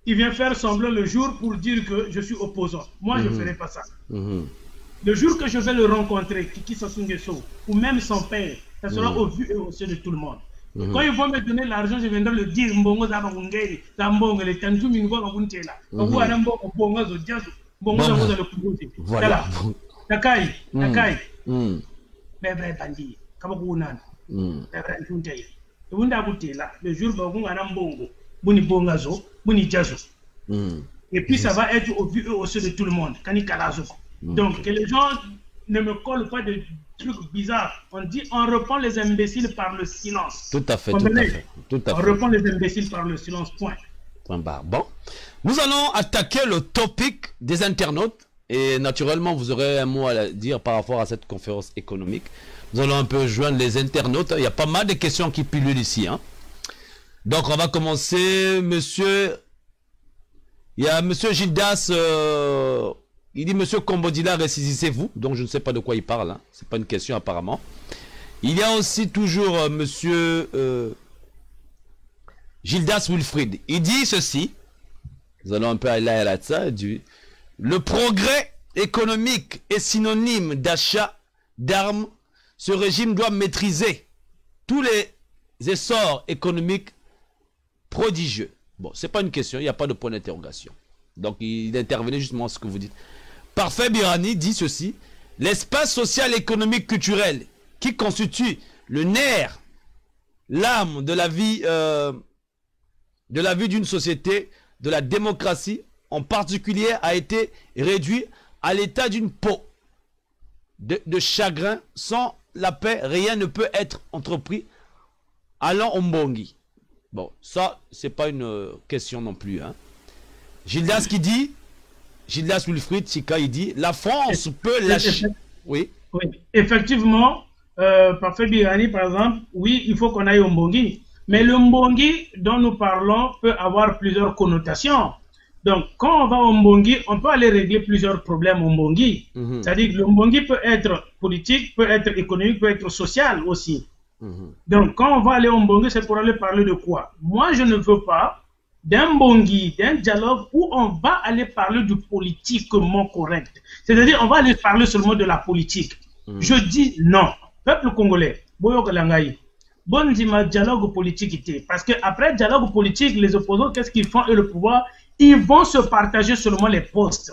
S4: il vient faire semblant le jour pour dire que je suis opposant. Moi, je ne ferai pas ça. Le jour que je vais le rencontrer, Kiki Sassou Nguesso, ou même son père, ça sera au vu et au su de tout le monde. Quand ils vont me donner l'argent, je viendrai le dire. Mbongo za bangungeli, za mbongo le tantu mingo bakuntela. Baku ana mbongo mbongo zo jazo. Mbongo za le kubuti. Voilà. Takai. Bebe bandi. Kama kuunana. Bebe ntuntela. Ubunda kutela. Le jour baku ana mbongo. Buni bonga zo, buni jazo. Et puis ça va être au vu aussi de tout le monde. Kani kalazo. Donc que les gens ne me collent pas de trucs bizarres. On dit on reprend les imbéciles par le silence.
S5: Tout à fait, tout à fait.
S4: On reprend les imbéciles par le silence, point.
S5: Bon, nous allons attaquer le topic des internautes. Et naturellement, vous aurez un mot à dire par rapport à cette conférence économique. Nous allons un peu joindre les internautes. Il y a pas mal de questions qui pullulent ici. Hein. Donc on va commencer, monsieur... Il y a monsieur Gildas... Il dit, monsieur Kombodila, ressaisissez-vous. Donc, je ne sais pas de quoi il parle. Hein. Ce n'est pas une question, apparemment. Il y a aussi toujours monsieur Gildas Wilfried. Il dit ceci. Nous allons un peu aller à ça. Le progrès économique est synonyme d'achat d'armes. Ce régime doit maîtriser tous les essors économiques prodigieux. Bon, ce n'est pas une question. Il n'y a pas de point d'interrogation. Donc, il intervenait justement à ce que vous dites. Parfait Birani dit ceci. L'espace social, économique, culturel qui constitue le nerf, l'âme de la vie d'une société, de la démocratie en particulier, a été réduit à l'état d'une peau de chagrin. Sans la paix, rien ne peut être entrepris. Allons au Mbongi. Bon, ça, c'est pas une question non plus. Hein. Gildas qui dit, Gildas Wilfried Chika, il dit, la France peut lâcher. Oui.
S4: Effectivement, Parfait Birani, par exemple, oui, il faut qu'on aille au Mbongi. Mais le Mbongi dont nous parlons peut avoir plusieurs connotations. Donc, quand on va au Mbongi, on peut aller régler plusieurs problèmes au Mbongi. C'est-à-dire que le Mbongi peut être politique, peut être économique, peut être social aussi. Donc, quand on va aller au Mbongi, c'est pour aller parler de quoi? Moi, je ne veux pas d'un Mbongi, d'un dialogue où on va aller parler du politiquement correct. C'est-à-dire, on va aller parler seulement de la politique. Je dis non. Peuple congolais, bon dialogue politique. Parce qu'après dialogue politique, les opposants, qu'est-ce qu'ils font? Et le pouvoir, ils vont se partager seulement les postes.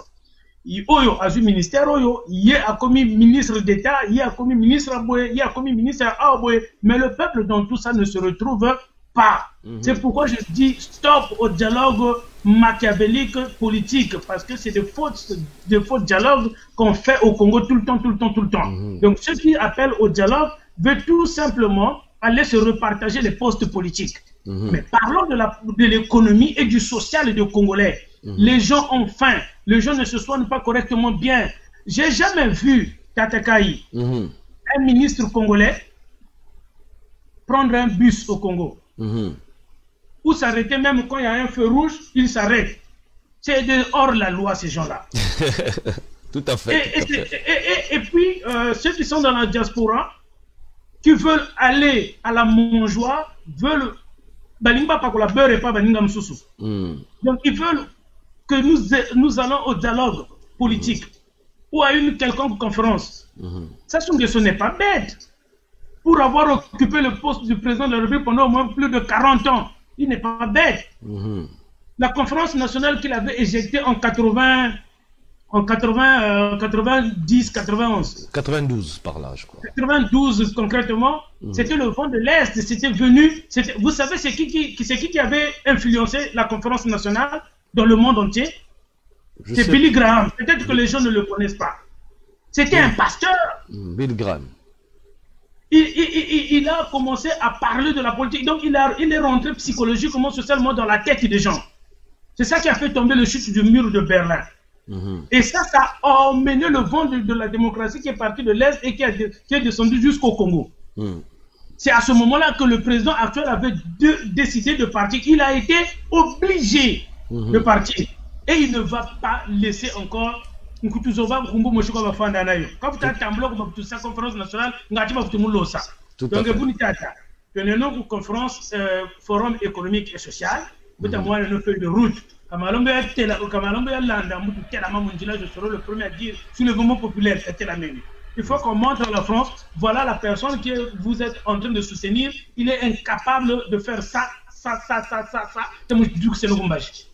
S4: Oyo a eu ministère, oyo, il a commis ministre d'État, il a commis ministre Aboye, il a commis ministre Aboye, mais le peuple dans tout ça ne se retrouve pas. C'est pourquoi je dis stop au dialogue machiavélique politique, parce que c'est de faux dialogues qu'on fait au Congo tout le temps. Donc ceux qui appellent au dialogue veulent tout simplement aller se repartager les postes politiques. Mais parlons de l'économie et du social des Congolais. Les gens ont faim, les gens ne se soignent pas correctement bien. J'ai jamais vu Tatakaï, un ministre congolais, prendre un bus au Congo. Ou s'arrêter même quand il y a un feu rouge, il s'arrête. C'est hors la loi ces gens-là.
S5: Tout à fait.
S4: Et puis, ceux qui sont dans la diaspora, qui veulent aller à la mangeoire, veulent... Donc ils veulent que nous allons au dialogue politique ou à une quelconque conférence. Ça, ce n'est pas bête. Pour avoir occupé le poste du président de la République pendant au moins plus de 40 ans, il n'est pas bête. La conférence nationale qu'il avait éjectée en 90, 91.
S5: 92 par là, je crois.
S4: 92 concrètement, c'était le vent de l'Est, c'était venu. Vous savez, c'est qui avait influencé la conférence nationale dans le monde entier? C'est Billy Graham. Peut-être que les gens ne le connaissent pas. C'était un pasteur.
S5: Billy Graham.
S4: Il a commencé à parler de la politique. Donc il est rentré psychologiquement, socialement dans la tête des gens. C'est ça qui a fait tomber le chute du mur de Berlin. Et ça a emmené le vent de la démocratie qui est parti de l'Est et qui est descendu jusqu'au Congo. C'est à ce moment-là que le président actuel avait décidé de partir. Il a été obligé de partir. Et il ne va pas laisser encore... Donc, conférence, forum économique et social, une feuille de route. Je serai le premier à dire sur le mouvement populaire, c'était la même. Il faut qu'on montre à la France, voilà la personne que vous êtes en train de soutenir, il est incapable de faire ça. C'est le Gumbashi.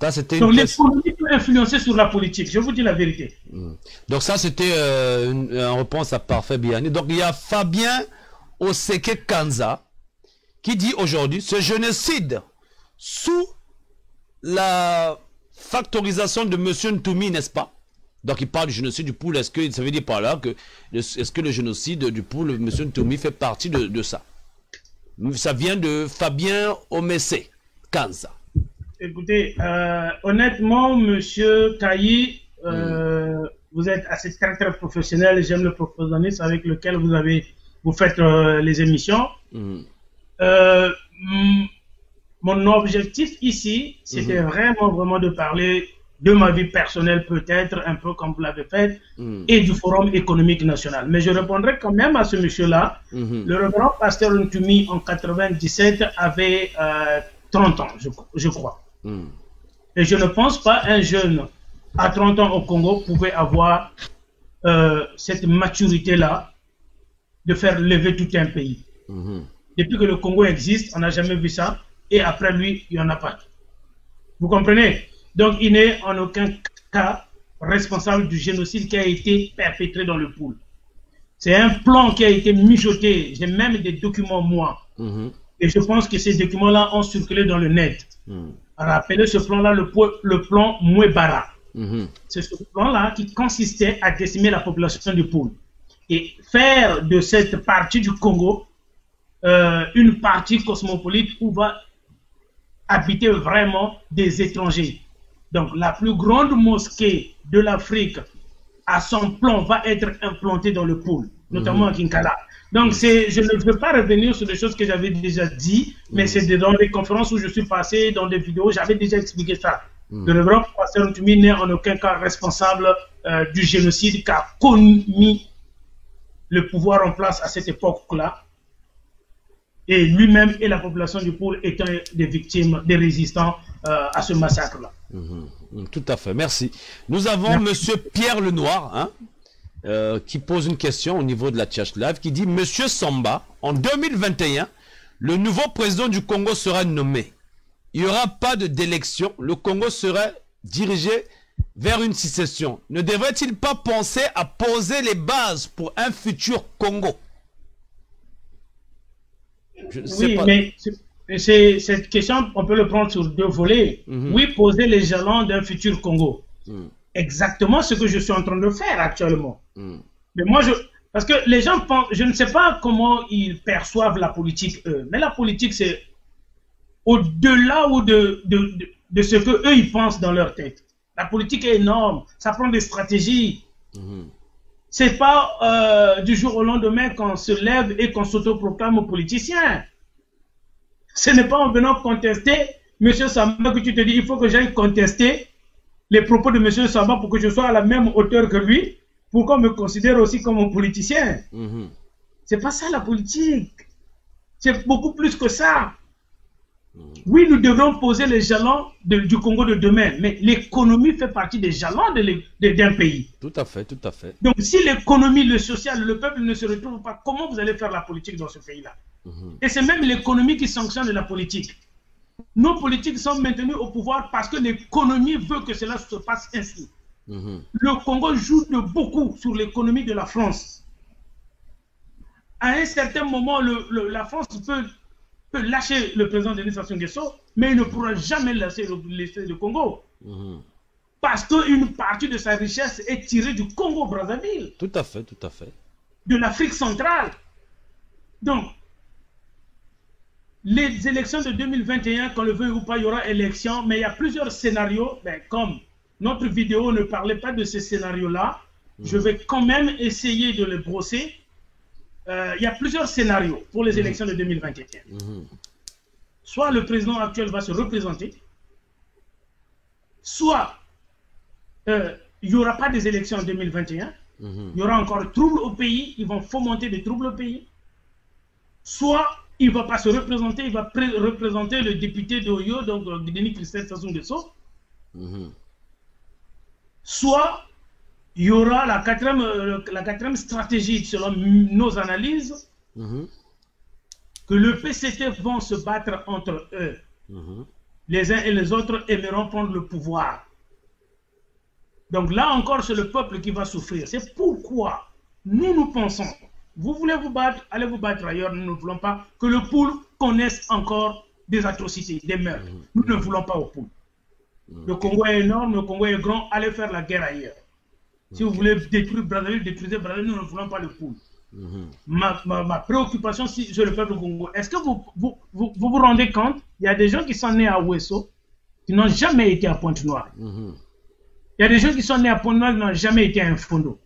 S5: Ça, c'était
S4: donc l'économie peut influencer sur la politique, je vous dis la vérité.
S5: Donc ça, c'était une réponse à Parfait Biani. Donc il y a Fabien Oseke Kanza qui dit aujourd'hui, ce génocide sous la factorisation de M. Ntoumi, n'est-ce pas? Donc il parle du génocide du Poul. Est-ce que ça veut dire par là que est-ce que le génocide du Poul, M. Ntoumi, fait partie de ça? Ça vient de Fabien Omese Kanza.
S4: Écoutez, honnêtement, Monsieur Kayi, vous êtes assez très professionnel. J'aime le professionnalisme avec lequel vous faites les émissions. Mon objectif ici, c'était vraiment de parler de ma vie personnelle, peut-être un peu comme vous l'avez fait, et du Forum économique national. Mais je répondrai quand même à ce monsieur-là. Le révérend pasteur Ntoumi en 97 avait 30 ans, je crois. Et je ne pense pas un jeune à 30 ans au Congo pouvait avoir cette maturité-là de faire lever tout un pays. Depuis que le Congo existe, on n'a jamais vu ça. Et après lui, il n'y en a pas. Vous comprenez? Donc, il n'est en aucun cas responsable du génocide qui a été perpétré dans le Poul. C'est un plan qui a été mijoté. J'ai même des documents, moi. Et je pense que ces documents-là ont circulé dans le net. Rappelez ce plan-là, le plan Mouebara. C'est ce plan-là qui consistait à décimer la population du Poul. Et faire de cette partie du Congo une partie cosmopolite où va habiter vraiment des étrangers. Donc la plus grande mosquée de l'Afrique à son plan va être implantée dans le Poul, notamment à Kinkala. Donc je ne veux pas revenir sur des choses que j'avais déjà dit, mais c'est dans les conférences où je suis passé, dans des vidéos, j'avais déjà expliqué ça. Le révérend pasteur Ntoumi n'est en aucun cas responsable du génocide qu'a commis le pouvoir en place à cette époque-là. Et lui-même et la population du Poul étant des victimes, des résistants à ce massacre-là.
S5: Tout à fait, merci. Nous avons Monsieur Pierre Lenoir, hein, qui pose une question au niveau de la Tchèche Live, qui dit: Monsieur Samba, en 2021, le nouveau président du Congo sera nommé. Il n'y aura pas d'élection, le Congo serait dirigé vers une sécession. Ne devrait-il pas penser à poser les bases pour un futur Congo?
S4: Oui, mais cette question, on peut le prendre sur deux volets. Oui, poser les jalons d'un futur Congo. Exactement ce que je suis en train de faire actuellement. Mais moi, parce que les gens pensent, je ne sais pas comment ils perçoivent la politique, eux. Mais la politique, c'est au-delà de ce que eux ils pensent dans leur tête. La politique est énorme, ça prend des stratégies. C'est pas du jour au lendemain qu'on se lève et qu'on s'autoproclame politicien. Ce n'est pas en venant contester M. Samba que tu te dis il faut que j'aille contester les propos de M. Samba pour que je sois à la même hauteur que lui, pour qu'on me considère aussi comme un politicien. C'est pas ça la politique. C'est beaucoup plus que ça. Oui, nous devrons poser les jalons du Congo de demain, mais l'économie fait partie des jalons d'un pays.
S5: Tout à fait, tout à fait.
S4: Donc, si l'économie, le social, le peuple ne se retrouvent pas, comment vous allez faire la politique dans ce pays-là? Et c'est même l'économie qui sanctionne la politique. Nos politiques sont maintenus au pouvoir parce que l'économie veut que cela se passe ainsi. Le Congo joue de beaucoup sur l'économie de la France. À un certain moment, la France peut lâcher le président Denis Sassou Nguesso, mais il ne pourra jamais laisser le Congo. Parce qu'une partie de sa richesse est tirée du Congo-Brazzaville.
S5: Tout à fait, tout à fait.
S4: De l'Afrique centrale. Donc, les élections de 2021, qu'on le veuille ou pas, il y aura élection, mais il y a plusieurs scénarios. Ben, comme notre vidéo ne parlait pas de ces scénarios-là, je vais quand même essayer de les brosser. Il y a plusieurs scénarios pour les élections de 2021. Soit le président actuel va se représenter, soit il n'y aura pas des élections en 2021, il y aura encore trouble au pays, ils vont fomenter des troubles au pays, soit il ne va pas se représenter, il va représenter le député de Oyo, donc Denis Christophe Sassou Nguesso, soit il y aura la quatrième stratégie, selon nos analyses, que le PCT vont se battre entre eux. Les uns et les autres aimeront prendre le pouvoir. Donc là encore, c'est le peuple qui va souffrir. C'est pourquoi nous pensons, vous voulez vous battre, allez vous battre ailleurs, nous ne voulons pas que le pool connaisse encore des atrocités, des meurtres. Nous ne voulons pas au pool. Le Congo est énorme, le Congo est grand, allez faire la guerre ailleurs. Si vous voulez détruire Brazzaville, détruisez Brazzaville, nous ne voulons pas le pool. Ma préoccupation, si je le peuple Congo, est-ce que vous rendez compte, il y a des gens qui sont nés à Ouesso, qui n'ont jamais été à Pointe-Noire. Il y a des gens qui sont nés à Pointe-Noire, qui n'ont jamais été à Infondo.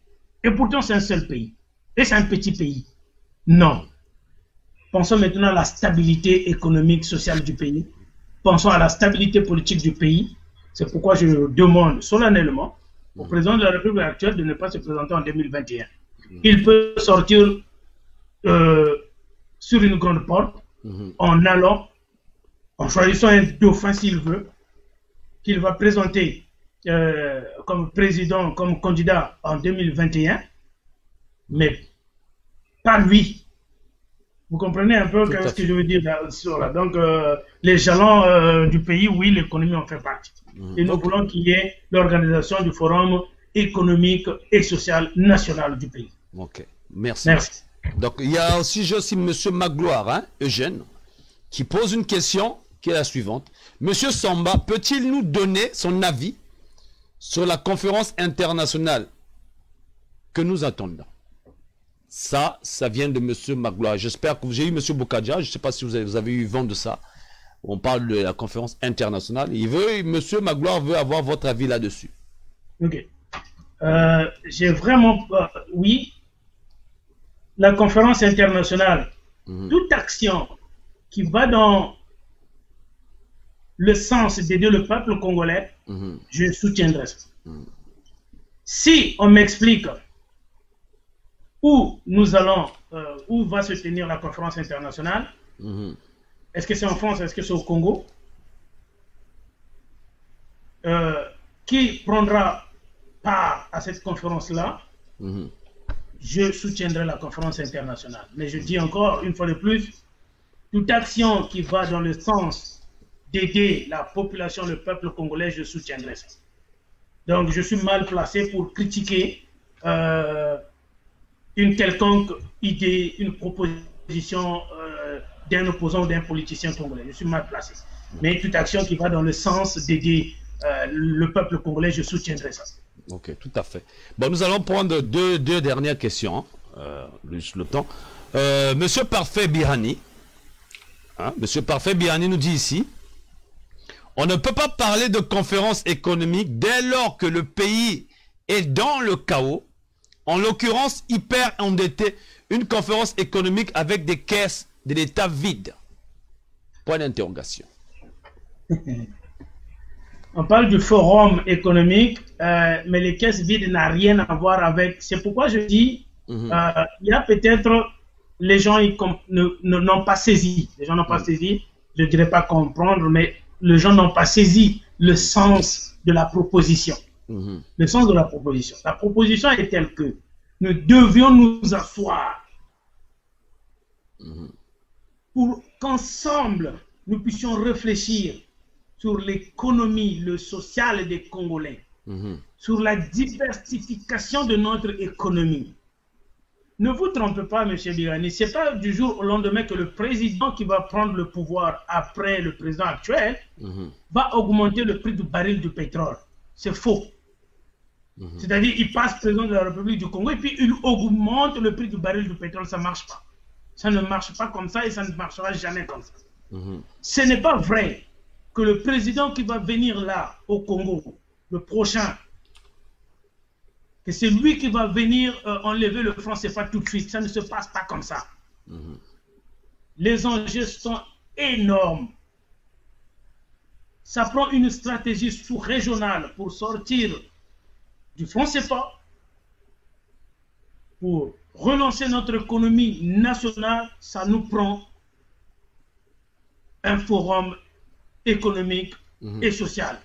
S4: Et pourtant, c'est un seul pays. Et c'est un petit pays. Non. Pensons maintenant à la stabilité économique, sociale du pays. Pensons à la stabilité politique du pays. C'est pourquoi je demande solennellement au président de la République actuelle de ne pas se présenter en 2021. Il peut sortir sur une grande porte en allant, en choisissant un dauphin s'il veut, qu'il va présenter comme président, comme candidat en 2021, mais pas lui. Vous comprenez un peu ce que je veux dire là. Donc, les jalons du pays, oui, l'économie en fait partie. Et nous voulons qu'il y ait l'organisation du Forum économique et social national du pays.
S5: Ok, merci. Donc, il y a aussi M. Magloire, hein, Eugène, qui pose une question qui est la suivante. Monsieur Samba, peut-il nous donner son avis sur la conférence internationale que nous attendons? Ça vient de M. Magloire. J'espère que j'ai eu M. Boukadja, je ne sais pas si vous avez eu vent de ça. On parle de la conférence internationale. M. Magloire veut avoir votre avis là-dessus.
S4: Ok. J'ai vraiment... oui. La conférence internationale, toute action qui va dans le sens d'aider le peuple congolais, je soutiendrai ça. Si on m'explique où nous allons, où va se tenir la conférence internationale, est-ce que c'est en France, est-ce que c'est au Congo, qui prendra part à cette conférence-là, je soutiendrai la conférence internationale. Mais je dis encore, une fois de plus, toute action qui va dans le sens d'aider la population, le peuple congolais, je soutiendrai ça. Donc, je suis mal placé pour critiquer une quelconque idée, une proposition d'un opposant ou d'un politicien congolais. Je suis mal placé. Mais toute action qui va dans le sens d'aider le peuple congolais, je soutiendrai ça.
S5: Ok, tout à fait. Bon, nous allons prendre deux dernières questions, juste le temps. Monsieur Parfait Birani, Monsieur Parfait Birani nous dit ici, on ne peut pas parler de conférence économique dès lors que le pays est dans le chaos, en l'occurrence hyper endetté, une conférence économique avec des caisses de l'État vides. Point d'interrogation.
S4: On parle du forum économique, mais les caisses vides n'ont rien à voir avec... C'est pourquoi je dis, il y a peut-être... Les gens n'ont pas saisi. Les gens n'ont pas saisi, je ne dirais pas comprendre, mais les gens n'ont pas saisi le sens de la proposition. Le sens de la proposition. La proposition est telle que nous devions nous asseoir pour qu'ensemble, nous puissions réfléchir sur l'économie, le social des Congolais, sur la diversification de notre économie. Ne vous trompez pas, M. Birani, ce n'est pas du jour au lendemain que le président qui va prendre le pouvoir après le président actuel va augmenter le prix du baril du pétrole. C'est faux. C'est-à-dire qu'il passe président de la République du Congo et puis il augmente le prix du baril du pétrole. Ça ne marche pas. Ça ne marche pas comme ça et ça ne marchera jamais comme ça. Ce n'est pas vrai que le président qui va venir là, au Congo, le prochain, que c'est lui qui va venir enlever le franc CFA tout de suite. Ça ne se passe pas comme ça. Les enjeux sont énormes. Ça prend une stratégie sous-régionale pour sortir du franc CFA, pour relancer notre économie nationale. Ça nous prend un forum économique et social.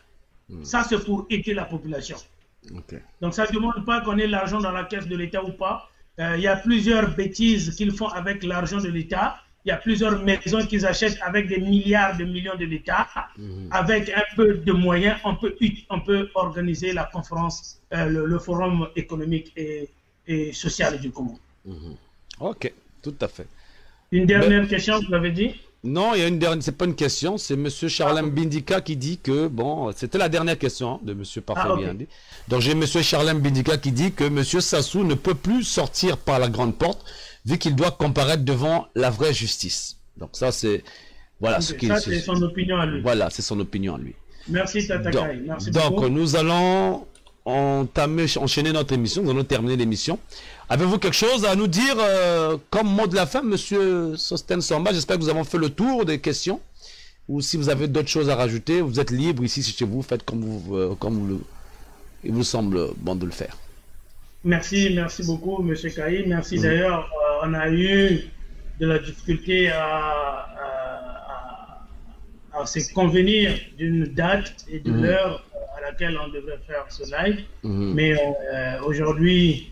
S4: Ça, c'est pour aider la population.
S5: Okay.
S4: Donc ça ne demande pas qu'on ait l'argent dans la caisse de l'État ou pas. Il y a plusieurs bêtises qu'ils font avec l'argent de l'État. Il y a plusieurs maisons qu'ils achètent avec des milliards de millions de l'État. Avec un peu de moyens, on peut organiser la conférence, le forum économique et social du Congo.
S5: Ok, tout à fait.
S4: Une dernière question, vous l'avez dit?
S5: Non, il y a une dernière, c'est pas une question, c'est M. Charlem Bindika qui dit que, bon, c'était la dernière question hein, de M. Parfait Biyandi. Donc j'ai M. Charlem Bindika qui dit que M. Sassou ne peut plus sortir par la grande porte vu qu'il doit comparaître devant la vraie justice. Donc ça c'est, voilà ce qu'il...
S4: Ça c'est son opinion à lui.
S5: Voilà, c'est son opinion à lui.
S4: Merci Tata Kai, merci
S5: donc
S4: beaucoup.
S5: Nous allons enchaîner notre émission, nous allons terminer l'émission. Avez-vous quelque chose à nous dire comme mot de la fin, Monsieur Sosten Samba? J'espère que nous avons fait le tour des questions. Ou si vous avez d'autres choses à rajouter, vous êtes libre ici chez vous, faites comme il vous semble bon de le faire.
S4: Merci beaucoup, Monsieur Kai. Merci d'ailleurs. On a eu de la difficulté à se convenir d'une date et de l'heure à laquelle on devrait faire ce live. Mais aujourd'hui,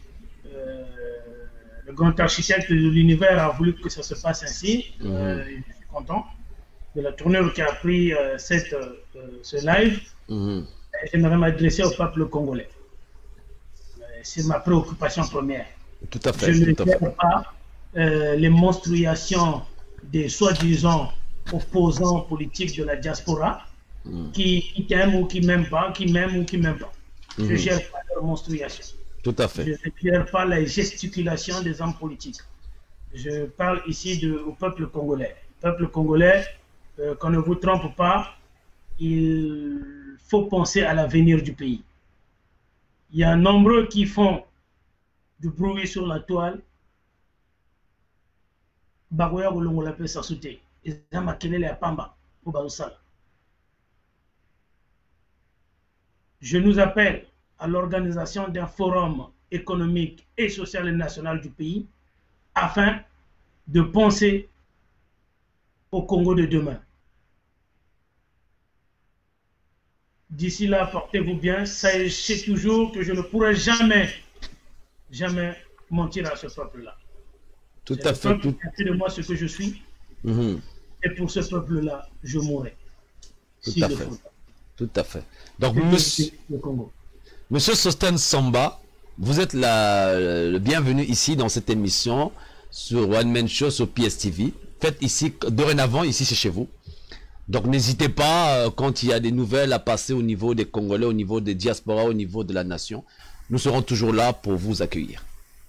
S4: le grand architecte de l'univers a voulu que ça se passe ainsi. Je suis content de la tournure qui a pris ce live. J'aimerais m'adresser au peuple congolais. C'est ma préoccupation première.
S5: Tout à fait.
S4: Je ne gère pas les monstruations des soi-disant opposants politiques de la diaspora qui t'aiment ou qui m'aiment pas, qui m'aiment ou qui m'aiment pas. Je ne gère pas leur monstruation.
S5: Tout à fait.
S4: Je ne gère pas la gesticulation des hommes politiques. Je parle ici au peuple congolais. Le peuple congolais, qu'on ne vous trompe pas, il faut penser à l'avenir du pays. Il y a nombreux qui font du bruit sur la toile. Bagoya Golongola peut s'assouter. Je nous appelle à l'organisation d'un forum économique et social et national du pays afin de penser au Congo de demain. D'ici là, portez-vous bien. Sachez toujours que je ne pourrai jamais mentir à ce peuple-là.
S5: Tout à fait.
S4: Tout à fait de moi ce que je suis. Et pour ce peuple-là, je mourrai.
S5: Tout à fait. Tout à fait. Donc, Monsieur Sosten Samba, vous êtes le bienvenu ici dans cette émission sur One Man Show sur PSTV. Faites ici, dorénavant, ici c'est chez vous. Donc n'hésitez pas, quand il y a des nouvelles à passer au niveau des Congolais, au niveau des diasporas, au niveau de la nation, nous serons toujours là pour vous accueillir.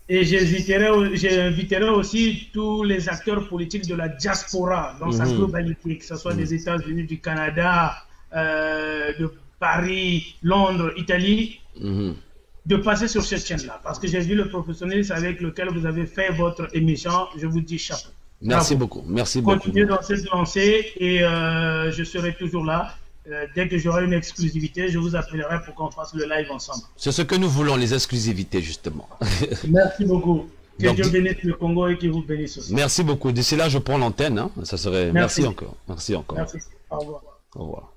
S5: Et
S4: j'inviterai aussi tous les acteurs politiques de la diaspora dans sa globalité, que ce soit des États-Unis, du Canada, de Paris, Londres, Italie, de passer sur cette chaîne-là. Parce que j'ai vu le professionnalisme avec lequel vous avez fait votre émission. Je vous dis chapeau.
S5: Merci beaucoup. Merci beaucoup.
S4: Continuez dans cette lancée et je serai toujours là. Dès que j'aurai une exclusivité, je vous appellerai pour qu'on fasse le live ensemble. C'est ce que nous voulons, les exclusivités, justement. Merci beaucoup. Que Dieu bénisse le Congo et qu'il vous bénisse aussi. Merci beaucoup. D'ici là, je prends l'antenne. Hein. Ça serait... Merci encore. Merci encore. Merci. Au revoir. Au revoir.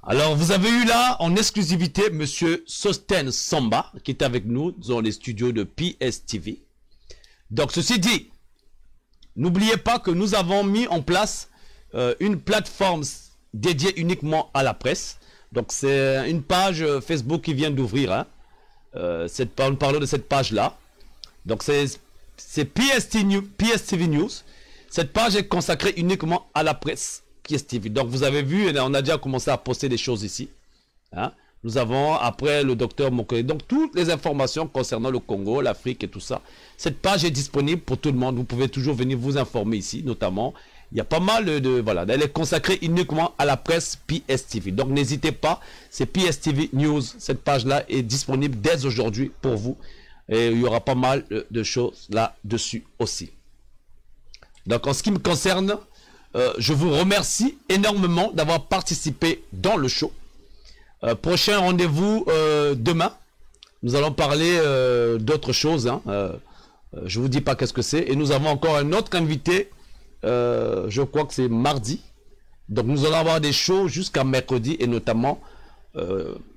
S4: Alors, vous avez eu là, en exclusivité, Monsieur Sosten Samba, qui est avec nous dans les studios de PSTV. Donc, ceci dit, n'oubliez pas que nous avons mis en place une plateforme dédiée uniquement à la presse. Donc, c'est une page Facebook qui vient d'ouvrir. Hein. Nous parlons de cette page-là. Donc, c'est PSTV News. Cette page est consacrée uniquement à la presse PSTV. Donc, vous avez vu, on a déjà commencé à poster des choses ici. Hein. Nous avons, après le docteur Mokele, donc toutes les informations concernant le Congo, l'Afrique et tout ça. Cette page est disponible pour tout le monde. Vous pouvez toujours venir vous informer ici, notamment. Il y a pas mal de... Voilà, elle est consacrée uniquement à la presse PSTV. Donc, n'hésitez pas, c'est PSTV News. Cette page-là est disponible dès aujourd'hui pour vous. Et il y aura pas mal de choses là-dessus aussi. Donc, en ce qui me concerne, je vous remercie énormément d'avoir participé dans le show. Prochain rendez-vous demain. Nous allons parler d'autres choses. Hein. Je ne vous dis pas qu'est-ce que c'est. Et nous avons encore un autre invité. Je crois que c'est mardi. Donc nous allons avoir des shows jusqu'à mercredi. Et notamment,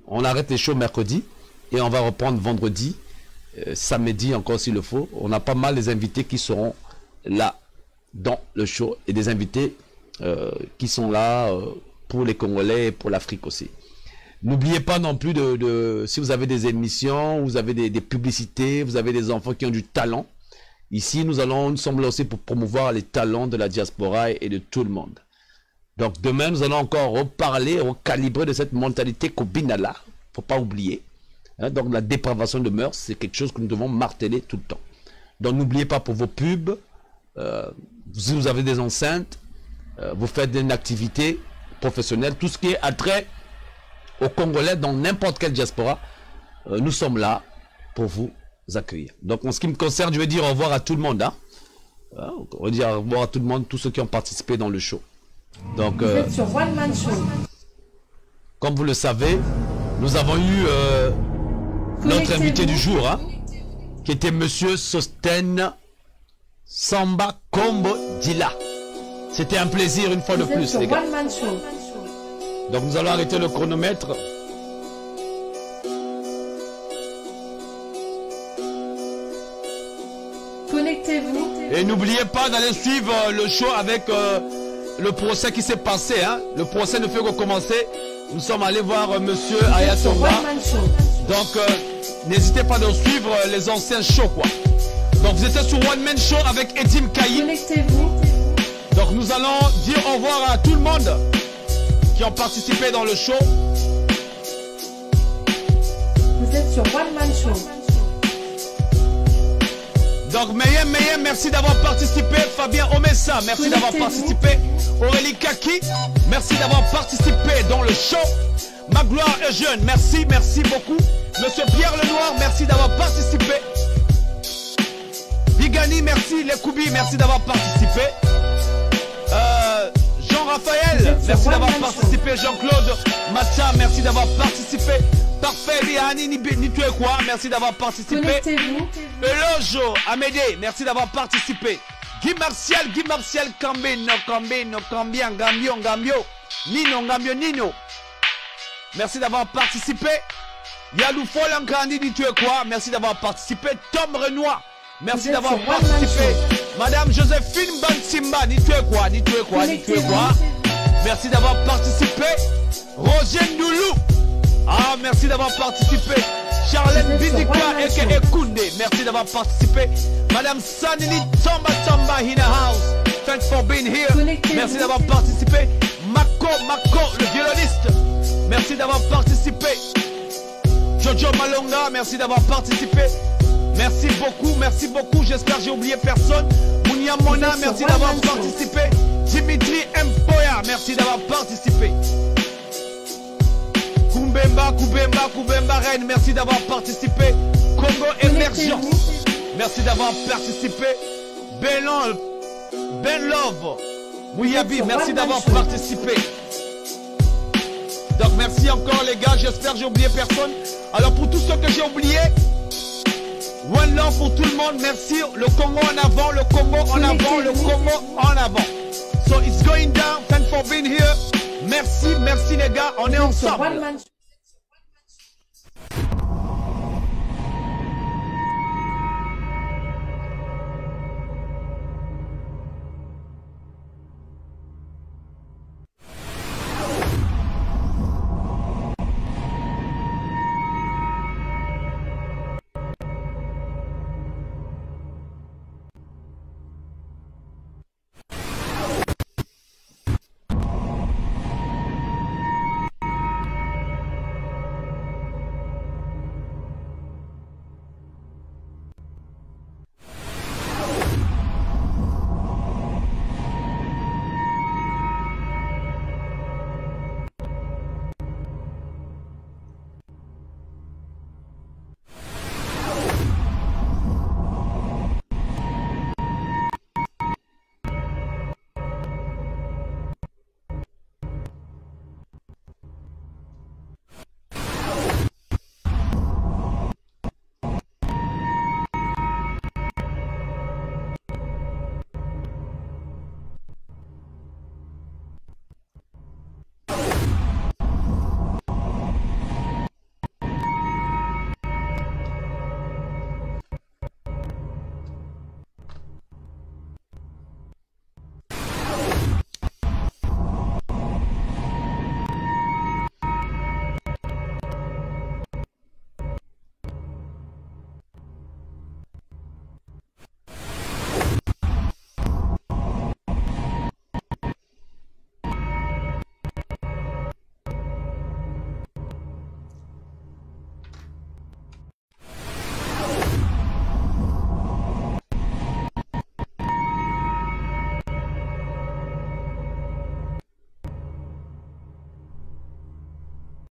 S4: on arrête les shows mercredi.
S5: et on va reprendre vendredi, samedi encore s'il le faut. On a pas mal des invités qui seront là dans le show et des invités qui sont là pour les Congolais et pour l'Afrique aussi. N'oubliez pas non plus si vous avez des émissions, vous avez des publicités, vous avez des enfants qui ont du talent. Ici, nous sommes là aussi pour promouvoir les talents de la diaspora et de tout le monde. Donc demain, nous allons encore reparler, recalibrer de cette mentalité Kobinala. Faut pas oublier. Hein, donc la dépravation de mœurs, c'est quelque chose que nous devons marteler tout le temps. Donc n'oubliez pas pour vos pubs, si vous avez des enceintes, vous faites une activité professionnelle, tout ce qui est attrait aux Congolais dans n'importe quelle diaspora, nous sommes là pour vous accueillir. Donc en ce qui me concerne, je vais dire au revoir à tout le monde. Hein. On va dire au revoir à tout le monde, tous ceux qui ont participé dans le show. Donc,
S2: vous êtes sur One Man Show.
S5: Comme vous le savez, nous avons eu notre invité du jour, hein, qui était Monsieur Sosten Samba Kombo Dila. C'était un plaisir une fois de plus, les gars.
S2: One Man Show.
S5: Donc nous allons arrêter le chronomètre.
S2: Connectez-vous.
S5: Et n'oubliez pas d'aller suivre le show avec le procès qui s'est passé. Hein. Le procès ne fait que commencer. Nous sommes allés voir Monsieur Ayatonga. Donc n'hésitez pas à suivre les anciens shows, quoi. Donc vous étiez sur One Man Show avec Edim Kayi.
S2: Connectez-vous.
S5: Donc nous allons dire au revoir à tout le monde qui ont participé dans le show.
S2: Vous êtes sur One Man Show.
S5: Donc Mayem, merci d'avoir participé. Fabien Omessa, merci d'avoir participé. Aurélie Kaki, merci d'avoir participé dans le show. Magloire Eugène, merci beaucoup. Monsieur Pierre Lenoir, merci d'avoir participé. Bigani, merci. Lekoubi, merci d'avoir participé. Jean-Raphaël, merci d'avoir participé. Jean-Claude Macha, merci d'avoir participé. Parfait, Liani Nituekwa, merci d'avoir participé. Elojo Amédée, merci d'avoir participé. Guy Martial, Nino. Merci d'avoir participé. Yalou Folankandi Nituekwa, merci d'avoir participé. Tom Renoir, merci d'avoir participé. Madame Joséphine Bansimba, Nituekwa. Merci d'avoir participé. Roger Ndoulou, merci d'avoir participé. Charlène Bidika aka Koundé, merci d'avoir participé. Madame Sanini Tamba in the house, thanks for being here. Merci d'avoir participé. Mako, le violoniste, merci d'avoir participé. Jojo Malonga, merci d'avoir participé. Merci beaucoup, j'espère que j'ai oublié personne. Mounia Mona, merci d'avoir participé. Dimitri Mpoya, merci d'avoir participé. Koubemba Rennes, merci d'avoir participé. Congo Émergence, merci d'avoir participé. Ben Love, Mouyabi, merci d'avoir participé. Donc merci encore les gars, j'espère que j'ai oublié personne. Alors pour tous ceux que j'ai oubliés, One Love pour tout le monde, merci. Le Congo en avant, le Congo en avant. So it's going down, thanks for being here. Merci les gars, on est ensemble.